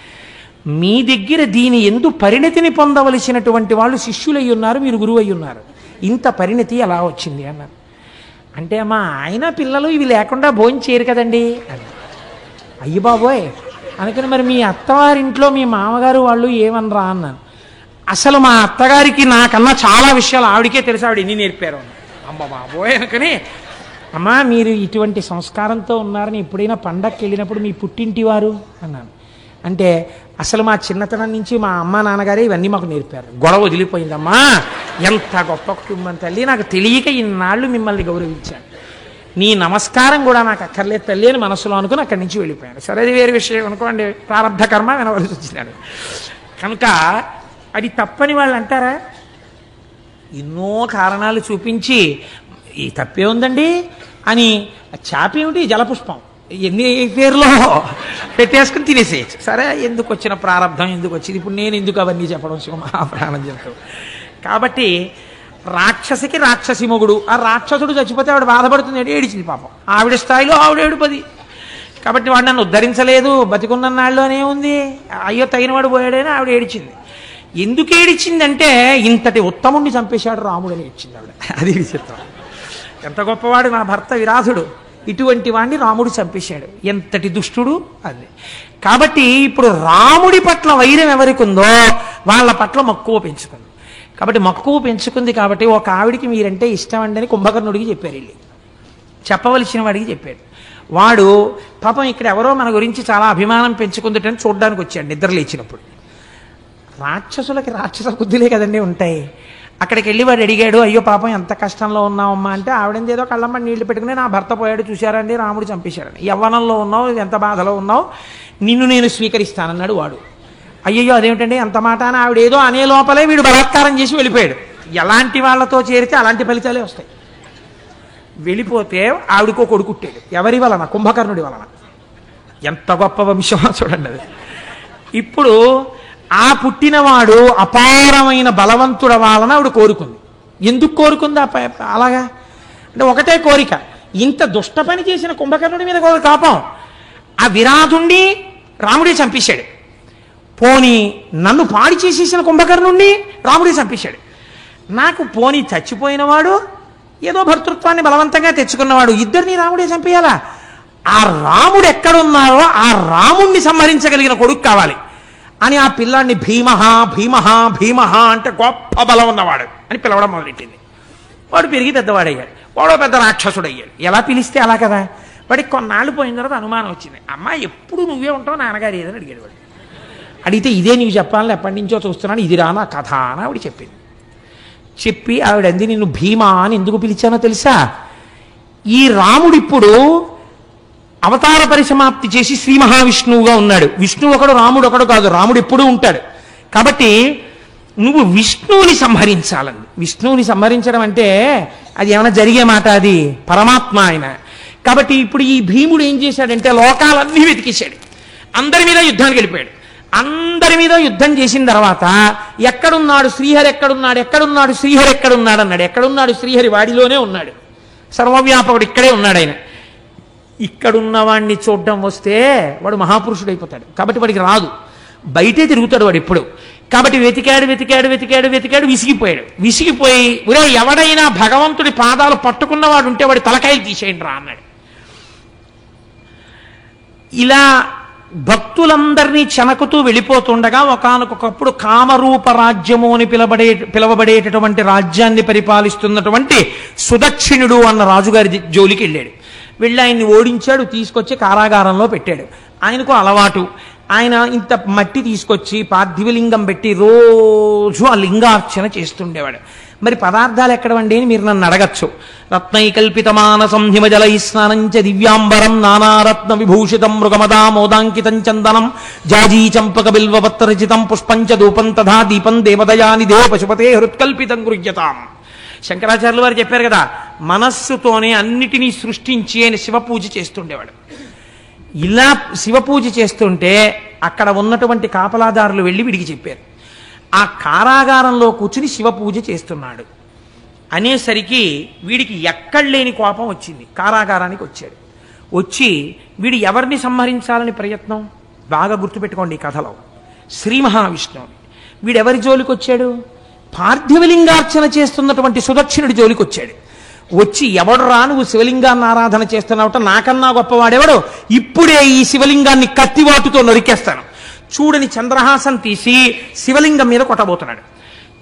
మీ దగ్గర దీని ఎందు పరిణతిని పొందవలసినటువంటి వాళ్ళు శిష్యులై ఉన్నారు, మీరు గురువు అయి ఉన్నారు. ఇంత పరిణతి ఎలా వచ్చింది అన్నారు. అంటే అమ్మా, ఆయన పిల్లలు ఇవి లేకుండా భోజనం చేయరు కదండి అని. అయ్యి బాబోయ్ అందుకని మరి మీ అత్తవారింట్లో మీ మామగారు వాళ్ళు ఏమనరా అన్నాను. అసలు మా అత్తగారికి నాకన్నా చాలా విషయాలు ఆవిడికే తెలుసు, ఆవిడ ఎన్ని నేర్పారు. అమ్మ బాబోయ్ అనుకుని, అమ్మా మీరు ఇటువంటి సంస్కారంతో ఉన్నారని ఎప్పుడైనా పండగకి వెళ్ళినప్పుడు మీ పుట్టింటి వారు అన్నాను. అంటే అసలు మా చిన్నతనం నుంచి మా అమ్మ నాన్నగారే ఇవన్నీ మాకు నేర్పారు. గొడవ వదిలిపోయిందమ్మా, ఎంత గొప్ప కుటుంబం తల్లి, నాకు తెలియక ఇన్నాళ్ళు మిమ్మల్ని గౌరవించాను, నీ నమస్కారం కూడా నాకు అక్కర్లేదు తల్లి అని మనసులో అనుకుని అక్కడి నుంచి వెళ్ళిపోయాను. సరే అది వేరే విషయం అనుకోండి, ప్రారంభ కర్మ వినవలసి వచ్చినాడు కనుక అది తప్పని వాళ్ళు అంటారా? ఎన్నో కారణాలు చూపించి ఈ తప్పే ఉందండి అని, చాపేమిటి జలపుష్పం ఎన్ని పేర్లో పెట్టేసుకుని తినేసేయచ్చు. సరే ఎందుకు వచ్చిన ప్రారంభం, ఎందుకు వచ్చింది, ఇప్పుడు నేను ఎందుకు అవన్నీ చెప్పడం శివమహాప్రాణం చెప్తాను. కాబట్టి రాక్షసికి రాక్షసి మొగుడు, ఆ రాక్షసుడు చచ్చిపోతే ఆవిడ బాధపడుతుంది, ఏడిచింది పాపం, ఆవిడ స్థాయిలో ఆవిడ ఏడుపది. కాబట్టి వాడు నన్ను ఉద్ధరించలేదు, బతికున్న నాళ్ళలోనే ఉంది, అయ్యో తగినవాడు పోయాడని ఆవిడ ఏడిచింది. ఎందుకు ఏడిచిందంటే ఇంతటి ఉత్తముణ్ణి చంపేశాడు రాముడని ఏడ్చింది ఆవిడ. అది విచిత్రం. ఎంత గొప్పవాడు నా భర్త విరాధుడు, ఇటువంటి వాడిని రాముడు చంపేశాడు, ఎంతటి దుష్టుడు అది. కాబట్టి ఇప్పుడు రాముడి పట్ల వైరం ఎవరికి ఉందో వాళ్ళ పట్ల మక్కువ పెంచుకుంది. కాబట్టి మక్కువ పెంచుకుంది కాబట్టి ఒక ఆవిడికి మీరంటే ఇష్టం అండి అని కుంభకర్ణుడికి చెప్పారు, వెళ్ళి చెప్పవలసిన వాడికి చెప్పాడు. వాడు పాపం ఇక్కడ ఎవరో మన గురించి చాలా అభిమానం పెంచుకుందటని చూడడానికి వచ్చాడు నిద్ర లేచినప్పుడు. రాక్షసులకి రాక్షస బుద్ధులే కదండి ఉంటాయి. అక్కడికి వెళ్ళి వాడు అడిగాడు, అయ్యో పాపం ఎంత కష్టంలో ఉన్నావమ్మా అంటే, ఆవిడేదో ఏదో కళ్ళమ్మ నీళ్లు పెట్టుకుని, నా భర్త పోయాడు చూశారండి, రాముడు చంపేశాడని, యవ్వనంలో ఉన్నావు, ఎంత బాధలో ఉన్నావు, నిన్ను నేను స్వీకరిస్తానన్నాడు వాడు. అయ్యయ్యో అదేమిటండి అంత మాట అని ఆవిడ ఏదో అనే లోపలే వీడు బలాత్కారం చేసి వెళ్ళిపోయాడు. ఎలాంటి వాళ్ళతో చేరితే అలాంటి ఫలితాలే వస్తాయి. వెళ్ళిపోతే ఆవిడకో కొడుకుట్టాడు, ఎవరి వలన? కుంభకర్ణుడి వలన. ఎంత గొప్ప వంశమో చూడండి అది. ఇప్పుడు ఆ పుట్టినవాడు అపారమైన బలవంతుడ వాళ్ళని ఆవిడ కోరుకుంది. ఎందుకు కోరుకుంది అలాగా అంటే ఒకటే కోరిక, ఇంత దుష్ట పని చేసిన కుంభకర్ణుడి మీద కోపం, ఆ విరాధుణ్ణి రాముడే చంపేశాడు, పోని నన్ను పాడి చేసేసిన కుంభకర్ణుణ్ణి రాముడే చంపేశాడు, నాకు పోని చచ్చిపోయినవాడు ఏదో భర్తృత్వాన్ని బలవంతంగా తెచ్చుకున్నవాడు, ఇద్దరిని రాముడే చంపేయాలా? ఆ రాముడు ఎక్కడున్నారో ఆ రాముణ్ణి సంహరించగలిగిన కొడుకు కావాలి అని ఆ పిల్లాన్ని భీమహ భీమహ భీమహ అంటే గొప్ప బలం ఉన్నవాడు అని పిలవడం మొదలెట్టింది. వాడు పెరిగి పెద్దవాడయ్యాడు, వాడో పెద్ద రాక్షసుడు అయ్యాడు. ఎలా పిలిస్తే అలా కదా. వాడికి కొన్నాళ్ళు పోయిన తర్వాత అనుమానం వచ్చింది, అమ్మ ఎప్పుడు నువ్వే ఉంటావు నాన్నగారు ఏదని అడిగాడు. వాడు అడిగితే ఇదే నీకు చెప్పాలని ఎప్పటి నుంచో చూస్తున్నాను, ఇది రానా కథ అని ఆవిడ చెప్పింది. చెప్పి ఆవిడ అంది, నిన్ను భీమా అని ఎందుకు పిలిచానో తెలుసా? ఈ రాముడు ఇప్పుడు అవతార పరిసమాప్తి చేసి శ్రీ మహావిష్ణువుగా ఉన్నాడు. విష్ణువు ఒకడు, రాముడు ఒకడు కాదు, రాముడు ఎప్పుడూ ఉంటాడు. కాబట్టి నువ్వు విష్ణువుని సంహరించాలండి. విష్ణువుని సంహరించడం అంటే అది ఏమైనా జరిగే మాట? అది పరమాత్మ ఆయన. కాబట్టి ఇప్పుడు ఈ భీముడు ఏం చేశాడంటే లోకాలన్నీ వెతికేశాడు, అందరి మీద యుద్ధానికి వెళ్ళిపోయాడు. అందరి మీద యుద్ధం చేసిన తర్వాత ఎక్కడున్నాడు శ్రీహరి, ఎక్కడున్నాడు, ఎక్కడున్నాడు శ్రీహరి, ఎక్కడున్నాడు అన్నాడు. ఎక్కడున్నాడు శ్రీహరి? వాడిలోనే ఉన్నాడు, సర్వవ్యాపకుడు ఇక్కడే ఉన్నాడు ఆయన. ఇక్కడున్నవాడిని చూడడం వస్తే వాడు మహాపురుషుడు అయిపోతాడు. కాబట్టి వాడికి రాదు, బయటే తిరుగుతాడు వాడు ఎప్పుడు. కాబట్టి వెతికాడు వెతికాడు వెతికాడు వెతికాడు, విసిగిపోయాడు. విసిగిపోయి ఒరే ఎవడైనా భగవంతుడి పాదాలు పట్టుకున్నవాడు ఉంటే వాడి తలకాయలు తీసేయండి రా అన్నాడు. ఇలా భక్తులందరినీ చెనకుతూ వెళ్ళిపోతుండగా ఒకానొకప్పుడు కామరూప రాజ్యము అని పిలవబడేటటువంటి రాజ్యాన్ని పరిపాలిస్తున్నటువంటి సుదక్షిణుడు అన్న రాజుగారి జోలికి వెళ్ళాడు. వెళ్ళి ఆయన్ని ఓడించాడు, తీసుకొచ్చి కారాగారంలో పెట్టాడు. ఆయనకు అలవాటు, ఆయన ఇంత మట్టి తీసుకొచ్చి పార్థివలింగం పెట్టి రోజు ఆ లింగార్చన చేస్తుండేవాడు. మరి పదార్థాలు ఎక్కడవండి అని మీరు నన్ను అడగచ్చు. రత్నైకల్పితమానసం హిమజలై స్నానంచ దివ్యాంబరం నానారత్న విభూషితం మృగమదా మోదాంకితం చందనం జాజీ చంపక బిల్వపత్రచితం పుష్పంచ ధూపం తథా దీపం దేవదయానిదే పశుపతే హృత్కల్పితం గృహ్యతాం. శంకరాచార్యులు వారు చెప్పారు కదా, మనస్సుతోనే అన్నిటినీ సృష్టించి ఆయన శివపూజ చేస్తుండేవాడు. ఇలా శివపూజ చేస్తుంటే అక్కడ ఉన్నటువంటి కాపలాదారులు వెళ్ళి వీడికి చెప్పారు, ఆ కారాగారంలో కూర్చుని శివపూజ చేస్తున్నాడు అనేసరికి వీడికి ఎక్కడ లేని కోపం వచ్చింది. కారాగారానికి వచ్చాడు. వచ్చి వీడు ఎవరిని సంహరించాలని ప్రయత్నం, బాగా గుర్తుపెట్టుకోండి ఈ కథలో, శ్రీ మహావిష్ణువు. వీడెవరి జోలికి వచ్చాడు? పార్థివలింగార్చన చేస్తున్నటువంటి సుదక్షిణుడి జోలికి వచ్చాడు. వచ్చి ఎవడురా నువ్వు శివలింగాన్ని ఆరాధన చేస్తున్నావుట, నాకన్నా గొప్పవాడెవడు, ఇప్పుడే ఈ శివలింగాన్ని కత్తివాటుతో నరికేస్తాను, చూడని చంద్రహాసం తీసి శివలింగం మీద కొట్టబోతున్నాడు.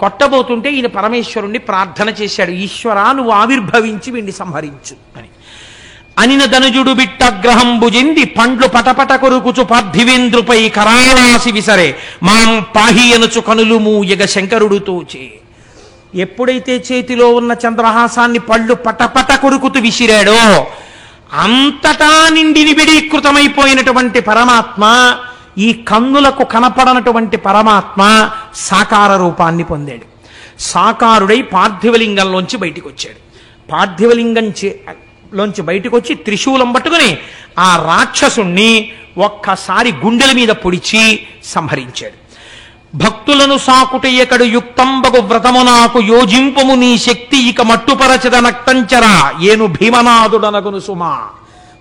కొట్టబోతుంటే ఈయన పరమేశ్వరుణ్ణి ప్రార్థన చేశాడు, ఈశ్వరా నువ్వు ఆవిర్భవించి వీడిని సంహరించు అని. అనిన ధనుజుడు బిట్టగ్రహం భుజింది పండ్లు పటపట కొరుకుచు పార్థివేంద్రుపై కరాళాసి విసరే మాం పాహియనుచు కనులు మూయగ శంకరుడు తోచే. ఎప్పుడైతే చేతిలో ఉన్న చంద్రహాసాన్ని పళ్ళు పటపట కొరుకుతూ విసిరాడో అంతటా నిండి నిబిడీకృతమైపోయినటువంటి పరమాత్మ, ఈ కన్నులకు కనపడనటువంటి పరమాత్మ సాకార రూపాన్ని పొందాడు. సాకారుడై పార్థివలింగంలోంచి బయటికి వచ్చాడు. పార్థివలింగంలోంచి బయటకు వచ్చి త్రిశూలం పట్టుకుని ఆ రాక్షసుణ్ణి ఒక్కసారి గుండెల మీద పొడిచి సంహరించాడు. భక్తులను సాకుటయ్యకడు యుక్తంబగు వ్రతము నాకు యోజింపము నీ శక్తి ఇక మట్టుపరచద నక్తంచరా ఏను భీమనాథుడనగును సుమా.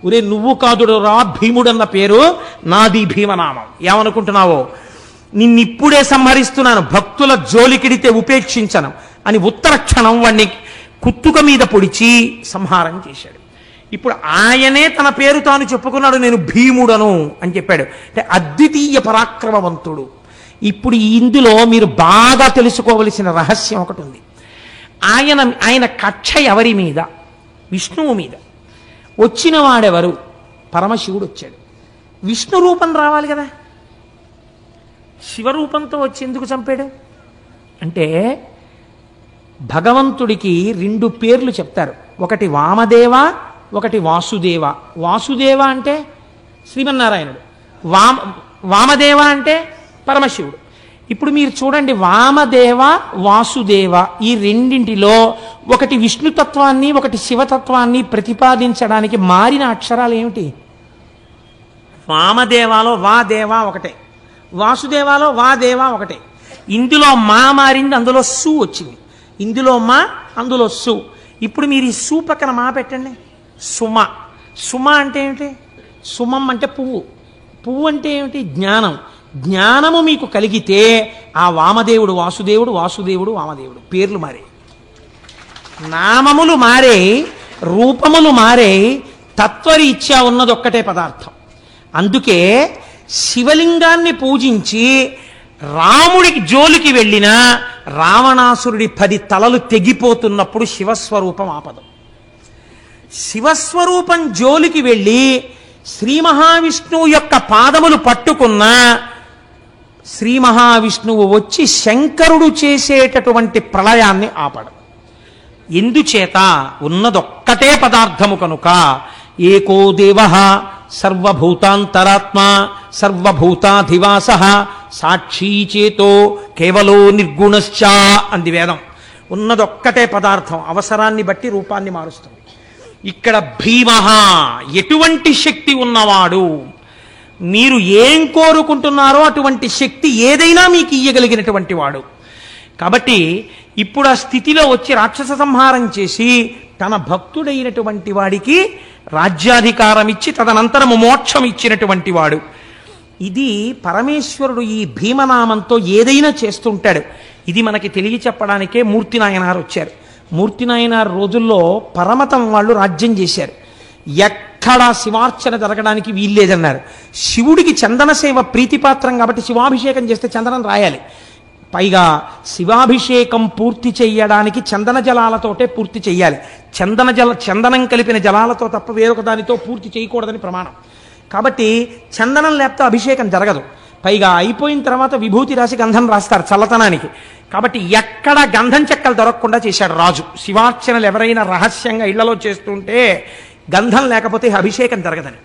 ఒరే నువ్వు కాదుడురా భీముడన్న పేరు, నాది భీమనామం. ఏమనుకుంటున్నావో, నిన్నిప్పుడే సంహరిస్తున్నాను, భక్తుల జోలికిడితే ఉపేక్షించను అని ఉత్తర క్షణం వాణ్ణి కుత్తుక మీద పొడిచి సంహారం చేశాడు. ఇప్పుడు ఆయనే తన పేరు తాను చెప్పుకున్నాడు, నేను భీముడను అని చెప్పాడు. అంటే అద్వితీయ పరాక్రమవంతుడు. ఇప్పుడు ఇందులో మీరు బాగా తెలుసుకోవలసిన రహస్యం ఒకటి ఉంది. ఆయన కక్ష ఎవరి మీద? విష్ణువు మీద. వచ్చిన వాడెవరు? పరమశివుడు వచ్చాడు. విష్ణు రూపం రావాలి కదా, శివరూపంతో వచ్చి ఎందుకు చంపాడు అంటే, భగవంతుడికి 2 పేర్లు చెప్తారు, ఒకటి వామదేవ, ఒకటి వాసుదేవ. వాసుదేవ అంటే శ్రీమన్నారాయణుడు, వామదేవ అంటే పరమశివుడు. ఇప్పుడు మీరు చూడండి, వామదేవ వాసుదేవ ఈ రెండింటిలో ఒకటి విష్ణుతత్వాన్ని ఒకటి శివతత్వాన్ని ప్రతిపాదించడానికి మారిన అక్షరాలు ఏమిటి? వామదేవాలో వా దేవ ఒకటే, వాసుదేవాలో వా దేవ ఒకటే. ఇందులో మా మారింది, అందులో సు వచ్చింది. ఇందులో మా, అందులో సు. ఇప్పుడు మీరు ఈ సు పక్కన మా పెట్టండి, సుమ. సుమ అంటే ఏమిటి? సుమం అంటే పువ్వు. పువ్వు అంటే ఏమిటి? జ్ఞానం. జ్ఞానము మీకు కలిగితే ఆ వామదేవుడు వాసుదేవుడు, వాసుదేవుడు వామదేవుడు. పేర్లు మారే, నామములు మారే, రూపములు మారే, తత్వరీత్యా ఉన్నది ఒక్కటే పదార్థం. అందుకే శివలింగాన్ని పూజించి రాముడికి జోలికి వెళ్ళిన రావణాసురుడి 10 తలలు తెగిపోతున్నప్పుడు శివస్వరూపం ఆపదం. శివస్వరూపం జోలికి వెళ్ళి శ్రీ మహావిష్ణువు యొక్క పాదములు పట్టుకున్న శ్రీ మహావిష్ణువు వచ్చి శంకరుడు చేసేటటువంటి ప్రళయాన్ని ఆపడం. ఎందుచేత? ఉన్నదొక్కటే పదార్థము కనుక. ఏకో దేవ సర్వభూతాంతరాత్మ సర్వభూతాధివాస సాక్షీ చేతో కేవలో నిర్గుణశ్చ అంది వేదం. ఉన్నదొక్కటే పదార్థం, అవసరాన్ని బట్టి రూపాన్ని మారుస్తుంది. ఇక్కడ భీమః ఎటువంటి శక్తి ఉన్నవాడు, మీరు ఏం కోరుకుంటున్నారో అటువంటి శక్తి ఏదైనా మీకు ఇయ్యగలిగినటువంటి వాడు. కాబట్టి ఇప్పుడు ఆ స్థితిలో వచ్చి రాక్షస సంహారం చేసి తన భక్తుడైనటువంటి వాడికి రాజ్యాధికారం ఇచ్చి తదనంతరము మోక్షం ఇచ్చినటువంటి వాడు. ఇది పరమేశ్వరుడు ఈ భీమనామంతో ఏదైనా చేస్తుంటాడు. ఇది మనకి తెలియ చెప్పడానికే మూర్తి నాయనారు వచ్చారు. మూర్తి నాయనారు రోజుల్లో పరమతం వాళ్ళు రాజ్యం చేశారు. ఎక్కడా శివార్చన జరగడానికి వీల్లేదన్నారు. శివుడికి చందన సేవ ప్రీతిపాత్రం కాబట్టి శివాభిషేకం చేస్తే చందనం రాయాలి. పైగా శివాభిషేకం పూర్తి చెయ్యడానికి చందన జలాలతోటే పూర్తి చెయ్యాలి. చందనం కలిపిన జలాలతో తప్ప వేరొక దానితో పూర్తి చేయకూడదని ప్రమాణం. కాబట్టి చందనం లేకపోతే అభిషేకం జరగదు. పైగా అయిపోయిన తర్వాత విభూతి రాసి గంధం రాస్తారు చల్లతనానికి. కాబట్టి ఎక్కడ గంధం చెక్కలు దొరకకుండా చేశాడు రాజు. శివార్చనలు ఎవరైనా రహస్యంగా ఇళ్లలో చేస్తుంటే గంధం లేకపోతే అభిషేకం జరగదని.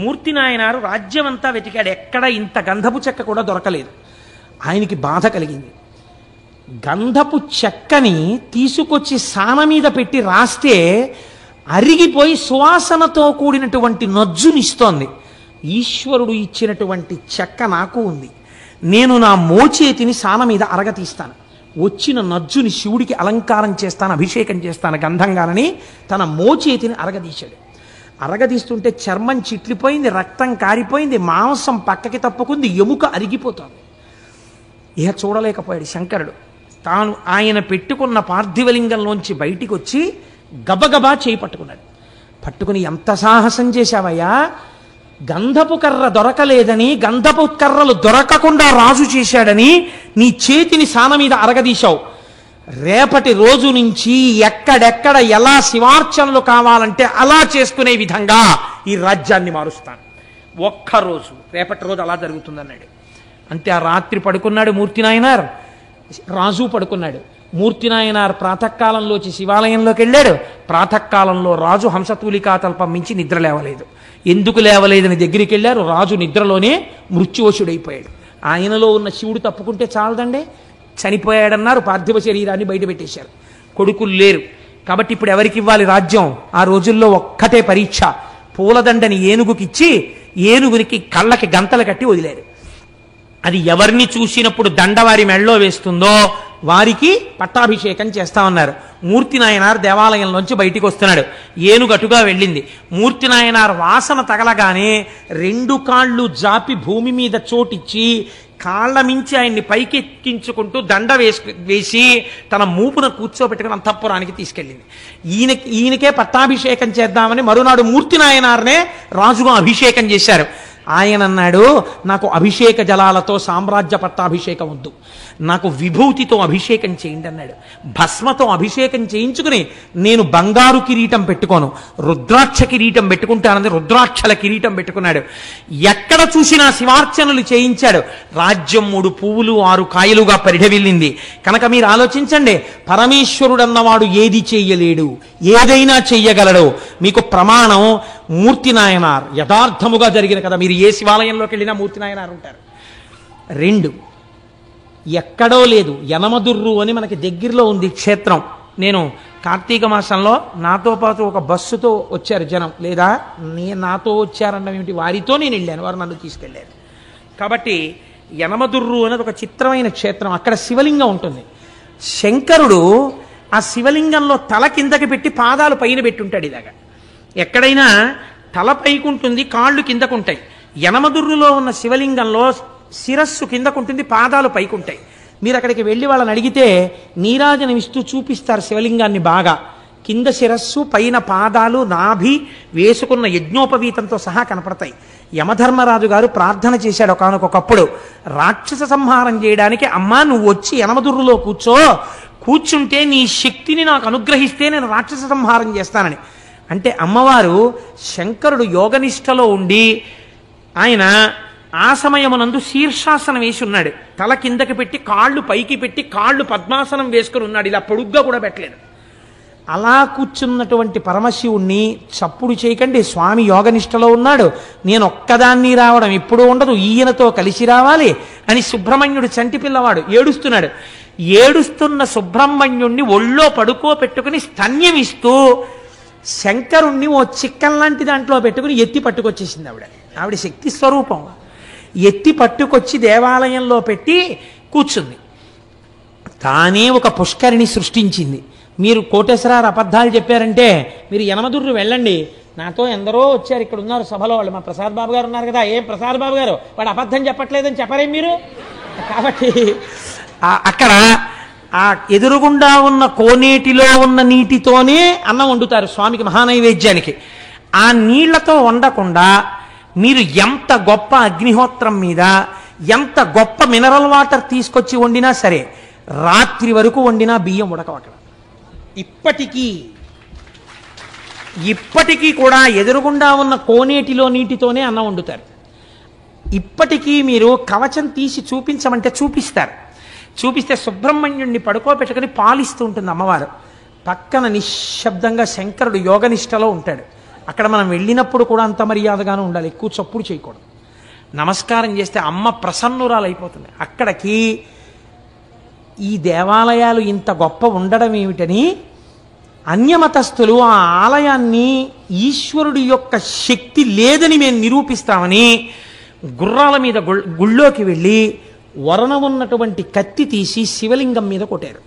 మూర్తి నాయనారు రాజ్యం అంతా వెతికాడు, ఎక్కడ ఇంత గంధపు చెక్క కూడా దొరకలేదు. ఆయనకి బాధ కలిగింది. గంధపు చెక్కని తీసుకొచ్చి సాన మీద పెట్టి రాస్తే అరిగిపోయి సువాసనతో కూడినటువంటి నజ్జునిస్తోంది. ఈశ్వరుడు ఇచ్చినటువంటి చెక్క నాకు ఉంది, నేను నా మోచేతిని సాన మీద అరగతీస్తాను, వచ్చిన నజ్జుని శివుడికి అలంకారం చేస్తాను, అభిషేకం చేస్తాను గంధంగానని తన మోచేతిని అరగదీశాడు. అరగదీస్తుంటే చర్మం చిట్లిపోయింది, రక్తం కారిపోయింది, మాంసం పక్కకి తప్పుకుంది, ఎముక అరిగిపోతుంది. ఇహ చూడలేకపోయాడు శంకరుడు. తాను ఆయన పెట్టుకున్న పార్థివలింగంలోంచి బయటికి వచ్చి గబగబా చేయి పట్టుకున్నాడు. పట్టుకుని, ఎంత సాహసం చేశావయ్యా, గంధపు కర్ర దొరకలేదని, గంధపు కర్రలు దొరకకుండా రాజు చేశాడని నీ చేతిని సాన మీద అరగదీశావు. రేపటి రోజు నుంచి ఎక్కడెక్కడ ఎలా శివార్చనలు కావాలంటే అలా చేసుకునే విధంగా ఈ రాజ్యాన్ని మారుస్తాను. ఒక్కరోజు, రేపటి రోజు అలా జరుగుతుందన్నాడు. అంతే. ఆ రాత్రి పడుకున్నాడు మూర్తి నాయనార్, రాజు పడుకున్నాడు. మూర్తి నాయనార్ ప్రాతకాలంలోచి శివాలయంలోకి వెళ్ళాడు. ప్రాతకాలంలో రాజు హంసతూలికా తల్పం మించి నిద్ర లేవలేదు. ఎందుకు లేవలేదని దగ్గరికి వెళ్ళారు. రాజు నిద్రలోనే మృత్యువశుడైపోయాడు. ఆయనలో ఉన్న శివుడు తప్పుకుంటే చాలదండి, చనిపోయాడన్నారు. పార్థివ శరీరాన్ని బయట పెట్టేశారు. కొడుకులు లేరు కాబట్టి ఇప్పుడు ఎవరికి ఇవ్వాలి రాజ్యం? ఆ రోజుల్లో ఒక్కటే పరీక్ష. పూలదండని ఏనుగుకిచ్చి ఏనుగునికి కళ్ళకి గంతలు కట్టి వదిలేరు. అది ఎవరిని చూసినప్పుడు దండ వారి మెళ్ళో వేస్తుందో వారికి పట్టాభిషేకం చేస్తామన్నారు. మూర్తి నాయనార్ దేవాలయంలోంచి బయటికి వస్తున్నాడు. ఏనుగటుగా వెళ్ళింది. మూర్తి నాయనార్ వాసన తగలగానే రెండు కాళ్ళు జాపి భూమి మీద చోటిచ్చి కాళ్ళ మించి ఆయన్ని పైకెక్కించుకుంటూ దండ వేసి తన మూపున కూర్చోబెట్టుకుని అంతఃపురానికి తీసుకెళ్ళింది. ఈయనకే పట్టాభిషేకం చేద్దామని మరునాడు మూర్తి నాయనార్నే రాజుగా అభిషేకం చేశారు. ఆయన అన్నాడు, నాకు అభిషేక జలాలతో సామ్రాజ్య పట్టాభిషేకం వద్దు, నాకు విభూతితో అభిషేకం చేయండి అన్నాడు. భస్మతో అభిషేకం చేయించుకుని నేను బంగారు కిరీటం పెట్టుకోను, రుద్రాక్ష కిరీటం పెట్టుకుంటానని రుద్రాక్షల కిరీటం పెట్టుకున్నాడు. ఎక్కడ చూసినా శివార్చనలు చేయించాడు. రాజ్యం 3 పువ్వులు 6 కాయలుగా పరిఢవిల్లింది. కనుక మీరు ఆలోచించండి, పరమేశ్వరుడన్నవాడు ఏది చెయ్యలేడు, ఏదైనా చెయ్యగలడు. మీకు ప్రమాణం మూర్తి నాయనార్. యథార్థముగా జరిగిన కదా, మీరు ఏ శివాలయంలోకి వెళ్ళినా మూర్తి నాయనార్ ఉంటారు. 2, ఎక్కడో లేదు, యనమదుర్రు అని మనకి దగ్గరలో ఉంది క్షేత్రం. నేను కార్తీక మాసంలో నాతో పాటు ఒక బస్సుతో వచ్చారు జనం, లేదా నాతో వచ్చారన్న ఏమిటి, వారితో నేను వెళ్ళాను, వారు నన్ను తీసుకెళ్ళారు. కాబట్టి యనమదుర్రు అనేది ఒక చిత్రమైన క్షేత్రం. అక్కడ శివలింగం ఉంటుంది. శంకరుడు ఆ శివలింగంలో తల కిందకి పెట్టి పాదాలు పైన పెట్టుంటాడు. ఇలాగా ఎక్కడైనా తల పైకుంటుంది, కాళ్ళు కిందకుంటాయి. యనమదుర్రులో ఉన్న శివలింగంలో శిరస్సు కిందకుంటుంది, పాదాలు పైకుంటాయి. మీరు అక్కడికి వెళ్ళి వాళ్ళని అడిగితే నీరాజనం ఇస్తూ చూపిస్తారు శివలింగాన్ని బాగా. కింద శిరస్సు, పైన పాదాలు, నాభి, వేసుకున్న యజ్ఞోపవీతంతో సహా కనపడతాయి. యమధర్మరాజు గారు ప్రార్థన చేశాడు ఒకానొకప్పుడు, రాక్షస సంహారం చేయడానికి అమ్మా నువ్వు వచ్చి యనమదుర్రులో కూర్చుంటే నీ శక్తిని నాకు అనుగ్రహిస్తే నేను రాక్షస సంహారం చేస్తానని. అంటే అమ్మవారు శంకరుడు యోగనిష్టలో ఉండి ఆయన ఆ సమయమునందు శీర్షాసనం వేసి ఉన్నాడు. తల కిందకి పెట్టి కాళ్ళు పైకి పెట్టి కాళ్ళు పద్మాసనం వేసుకుని ఉన్నాడు. ఇలా పొడుగ్గా కూడా పెట్టలేదు. అలా కూర్చున్నటువంటి పరమశివుణ్ణి చప్పుడు చేయకండి, స్వామి యోగనిష్టలో ఉన్నాడు, నేను ఒక్కదాన్ని రావడం ఎప్పుడూ ఉండదు, ఈయనతో కలిసి రావాలి అని సుబ్రహ్మణ్యుడు చంటి పిల్లవాడు ఏడుస్తున్నాడు. ఏడుస్తున్న సుబ్రహ్మణ్యుణ్ణి ఒళ్ళో పడుకోపెట్టుకుని స్తన్యమిస్తూ శంకరుణ్ణి ఓ చిక్కం లాంటి దాంట్లో పెట్టుకుని ఎత్తి పట్టుకొచ్చేసింది ఆవిడ శక్తి స్వరూపం. ఎత్తి పట్టుకొచ్చి దేవాలయంలో పెట్టి కూర్చుంది. తానే ఒక పుష్కరిణి సృష్టించింది. మీరు కోటేశ్వరారు అబద్ధాలు చెప్పారంటే మీరు యనమదుర్రు వెళ్ళండి, నాతో ఎందరో వచ్చారు, ఇక్కడ ఉన్నారు సభలో వాళ్ళు, మా ప్రసాద్ బాబు గారు ఉన్నారు కదా, ఏం ప్రసాద్ బాబు గారు వాడు అబద్ధం చెప్పట్లేదని చెప్పరేం మీరు? కాబట్టి అక్కడ ఆ ఎదురుగుండా ఉన్న కోనేటిలో ఉన్న నీటితోనే అన్నం వండుతారు స్వామికి మహానైవేద్యానికి. ఆ నీళ్లతో వండకుండా మీరు ఎంత గొప్ప అగ్నిహోత్రం మీద ఎంత గొప్ప మినరల్ వాటర్ తీసుకొచ్చి వండినా సరే రాత్రి వరకు వండినా బియ్యం ఉడకవు అక్కడ. ఇప్పటికీ కూడా ఎదురుగుండా ఉన్న కోనేటిలో నీటితోనే అన్నం వండుతారు. ఇప్పటికీ మీరు కవచం తీసి చూపించమంటే చూపిస్తారు. చూపిస్తే సుబ్రహ్మణ్యుడిని పడుకోబెట్టుకుని పాలిస్తూ ఉంటుంది అమ్మవారు. పక్కన నిశ్శబ్దంగా శంకరుడు యోగనిష్టలో ఉంటాడు. అక్కడ మనం వెళ్ళినప్పుడు కూడా అంత మర్యాదగానే ఉండాలి, ఎక్కువ చప్పుడు చేయకూడదు. నమస్కారం చేస్తే అమ్మ ప్రసన్నురాలు అయిపోతుంది. అక్కడికి ఈ దేవాలయాలు ఇంత గొప్ప ఉండడం ఏమిటని అన్యమతస్థులు ఆ ఆలయాన్ని ఈశ్వరుడి యొక్క శక్తి లేదని మేము నిరూపిస్తామని గుర్రాల మీద గుళ్ళోకి వెళ్ళి వరణ ఉన్నటువంటి కత్తి తీసి శివలింగం మీద కొట్టారు.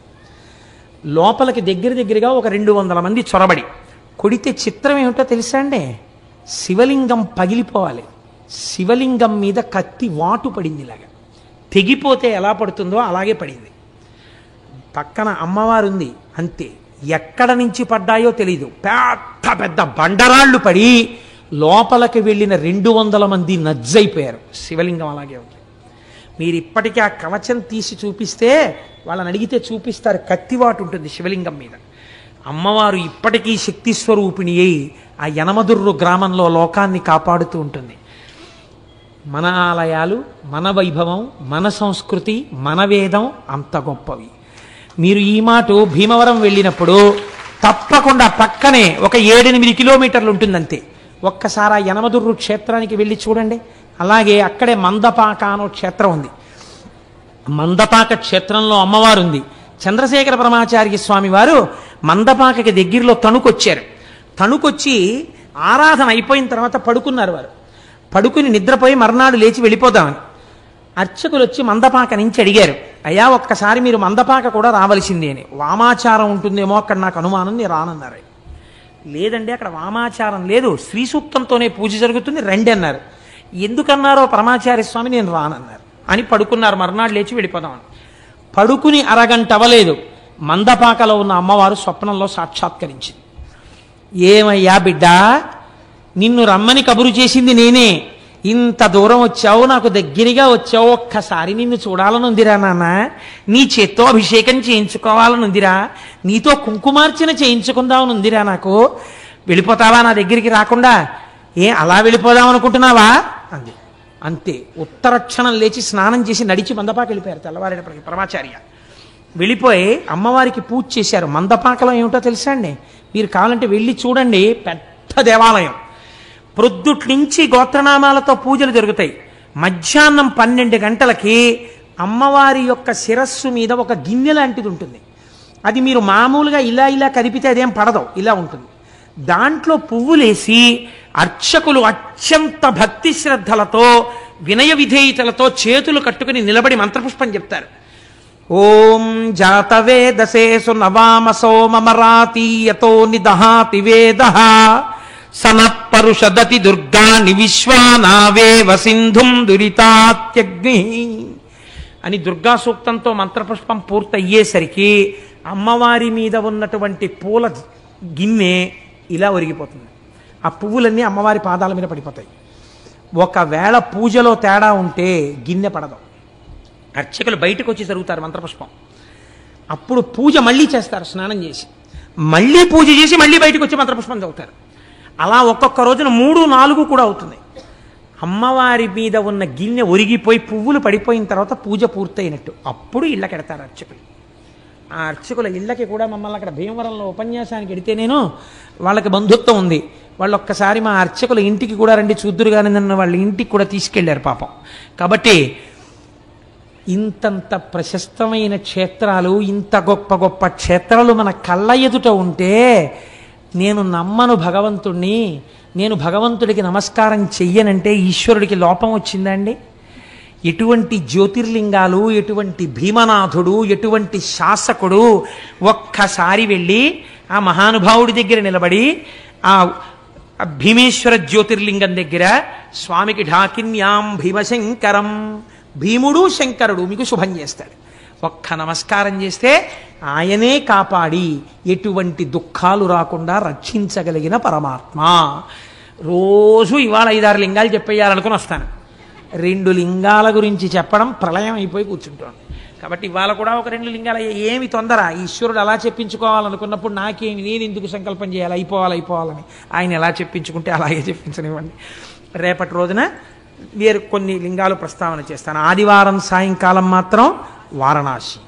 లోపలికి దగ్గరగా ఒక 200 మంది చొరబడి కొడితే చిత్రం ఏమిటో తెలుసా అండి? శివలింగం పగిలిపోవాలి. శివలింగం మీద కత్తి వాటు పడింది. ఇలాగా తెగిపోతే ఎలా పడుతుందో అలాగే పడింది. పక్కన అమ్మవారు ఉంది, అంతే. ఎక్కడ నుంచి పడ్డాయో తెలీదు. పెద్ద పెద్ద బండరాళ్ళు పడి లోపలికి వెళ్ళిన 200 మంది నజ్జైపోయారు. శివలింగం అలాగే ఉంది. మీరు ఇప్పటికీ ఆ కవచం తీసి చూపిస్తే వాళ్ళని అడిగితే చూపిస్తారు, కత్తివాటు ఉంటుంది శివలింగం మీద. అమ్మవారు ఇప్పటికీ శక్తి స్వరూపిణి అయి ఆ యనమదుర్రు గ్రామంలో లోకాన్ని కాపాడుతూ ఉంటుంది. మన ఆలయాలు, మన వైభవం, మన సంస్కృతి, మన వేదం అంత గొప్పవి. మీరు ఈ మాట భీమవరం వెళ్ళినప్పుడు తప్పకుండా పక్కనే ఒక 7-8 కిలోమీటర్లు ఉంటుందంతే. ఒక్కసారి ఆ యనమదుర్రు క్షేత్రానికి వెళ్ళి చూడండి. అలాగే అక్కడే మందపాక అనో క్షేత్రం ఉంది. మందపాక క్షేత్రంలో అమ్మవారు ఉంది. చంద్రశేఖర పరమాచార్య స్వామి వారు మందపాకకి దగ్గరలో తణుకొచ్చారు. తణుకొచ్చి ఆరాధన అయిపోయిన తర్వాత పడుకున్నారు. వారు పడుకుని నిద్రపోయి మర్నాడు లేచి వెళ్ళిపోదామని అర్చకులు వచ్చి మందపాక నుంచి అడిగారు, అయ్యా ఒక్కసారి మీరు మందపాక కూడా రావలసిందే అని. వామాచారం ఉంటుందేమో అక్కడ, నాకు అనుమానం, నేను రానన్నారు. లేదండి అక్కడ వామాచారం లేదు, శ్రీ సూక్తంతోనే పూజ జరుగుతుంది, రండి అన్నారు. ఎందుకన్నారో పరమాచార్య స్వామి నేను రానన్నారు అని పడుకున్నారు. మర్నాడు లేచి వెళ్ళిపోదామని పడుకుని అరగంట అవ్వలేదు, మందపాకలో ఉన్న అమ్మవారు స్వప్నంలో సాక్షాత్కరించింది. ఏమయ్యా బిడ్డ, నిన్ను రమ్మని కబురు చేసింది నేనే. ఇంత దూరం వచ్చావు, నాకు దగ్గరగా వచ్చావు, ఒక్కసారి నిన్ను చూడాలనుందిరా నాన్న, నీ చేత్తో అభిషేకం చేయించుకోవాలనుందిరా, నీతో కుంకుమార్చన చేయించుకుందామనుందిరా, నాకు వెళ్ళిపోతావా నా దగ్గరికి రాకుండా? అలా వెళ్ళిపోదాం అనుకుంటున్నావా అంది. అంతే. ఉత్తరక్షణం లేచి స్నానం చేసి నడిచి మందపాక వెళ్ళిపోయారు. తెల్లవారేటప్పటికి పరమాచార్య వెళ్ళిపోయి అమ్మవారికి పూజ చేశారు. మందపాకలో ఏమిటో తెలుసా అండి? మీరు కావాలంటే వెళ్ళి చూడండి, పెద్ద దేవాలయం. ప్రొద్దుటి నుంచి గోత్రనామాలతో పూజలు జరుగుతాయి. మధ్యాహ్నం 12 గంటలకి అమ్మవారి యొక్క శిరస్సు మీద ఒక గిన్నె లాంటిది ఉంటుంది. అది మీరు మామూలుగా ఇలా కదిపితే అదేం పడదు, ఇలా ఉంటుంది. దాంట్లో పువ్వులేసి అర్చకులు అత్యంత భక్తి శ్రద్ధలతో వినయ విధేయతలతో చేతులు కట్టుకుని నిలబడి మంత్రపుష్పం చెప్తారు. ఓం జాతవేదసేసు నవామసో మమరాతీయతో నిదహాతి వేదః సనఃపరుషదతి దుర్గాని విశ్వానావేవ సింధుం దురితాత్యగ్ని అని దుర్గా సూక్తంతో మంత్రపుష్పం పూర్తయ్యేసరికి అమ్మవారి మీద ఉన్నటువంటి పూల గిన్నె ఇలా ఒరిగిపోతుంది. ఆ పువ్వులన్నీ అమ్మవారి పాదాల మీద పడిపోతాయి. ఒకవేళ పూజలో తేడా ఉంటే గిన్నె పడదు. అర్చకులు బయటకు వచ్చి జరుగుతారు మంత్రపుష్పం. అప్పుడు పూజ మళ్ళీ చేస్తారు, స్నానం చేసి మళ్ళీ పూజ చేసి మళ్ళీ బయటకు వచ్చి మంత్రపుష్పం చదువుతారు. అలా ఒక్కొక్క రోజున 3-4 కూడా అవుతుంది. అమ్మవారి మీద ఉన్న గిన్నె ఒరిగిపోయి పువ్వులు పడిపోయిన తర్వాత పూజ పూర్తయినట్టు. అప్పుడు ఇళ్ళకెడతారు అర్చకులు. ఆ అర్చకుల ఇళ్ళకి కూడా మమ్మల్ని అక్కడ భీమవరంలో ఉపన్యాసానికి ఎడితే నేను వాళ్ళకి బంధుత్వం ఉంది. వాళ్ళు ఒక్కసారి మా అర్చకుల ఇంటికి కూడా రండి చూద్దురు కానీ నన్ను వాళ్ళ ఇంటికి కూడా తీసుకెళ్లారు పాపం. కాబట్టి ఇంతంత ప్రశస్తమైన క్షేత్రాలు, ఇంత గొప్ప గొప్ప క్షేత్రాలు మన కళ్ళ ఎదుట ఉంటే నేను నమ్మను భగవంతుణ్ణి, నేను భగవంతుడికి నమస్కారం చెయ్యనంటే ఈశ్వరుడికి లోపం వచ్చిందండి? ఎటువంటి జ్యోతిర్లింగాలు, ఎటువంటి భీమనాథుడు, ఎటువంటి శాసకుడు ఒక్కసారి వెళ్ళి ఆ మహానుభావుడి దగ్గర నిలబడి ఆ భీమేశ్వర జ్యోతిర్లింగం దగ్గర స్వామికి ఢాకిన్యాం భీమశంకరం, భీముడు శంకరుడు మీకు శుభం చేస్తాడు. ఒక్క నమస్కారం చేస్తే ఆయనే కాపాడి ఎటువంటి దుఃఖాలు రాకుండా రక్షించగలిగిన పరమాత్మ. రోజు ఇవాళ 5-6 లింగాలు చెప్పేయాలనుకుని వస్తాను. 2 లింగాల గురించి చెప్పడం ప్రళయం అయిపోయి కూర్చుంటాను. కాబట్టి ఇవాళ కూడా ఒక 2 లింగాలు ఏమి తొందర? ఈశ్వరుడు అలా చెప్పించుకోవాలనుకున్నప్పుడు నాకేమి, నేను ఎందుకు సంకల్పం చేయాలి అయిపోవాలని? ఆయన ఎలా చెప్పించుకుంటే అలాగే చెప్పించనివ్వండి. రేపటి రోజున వేరు కొన్ని లింగాలు ప్రస్తావన చేస్తాను. ఆదివారం సాయంకాలం మాత్రం వారణాసి.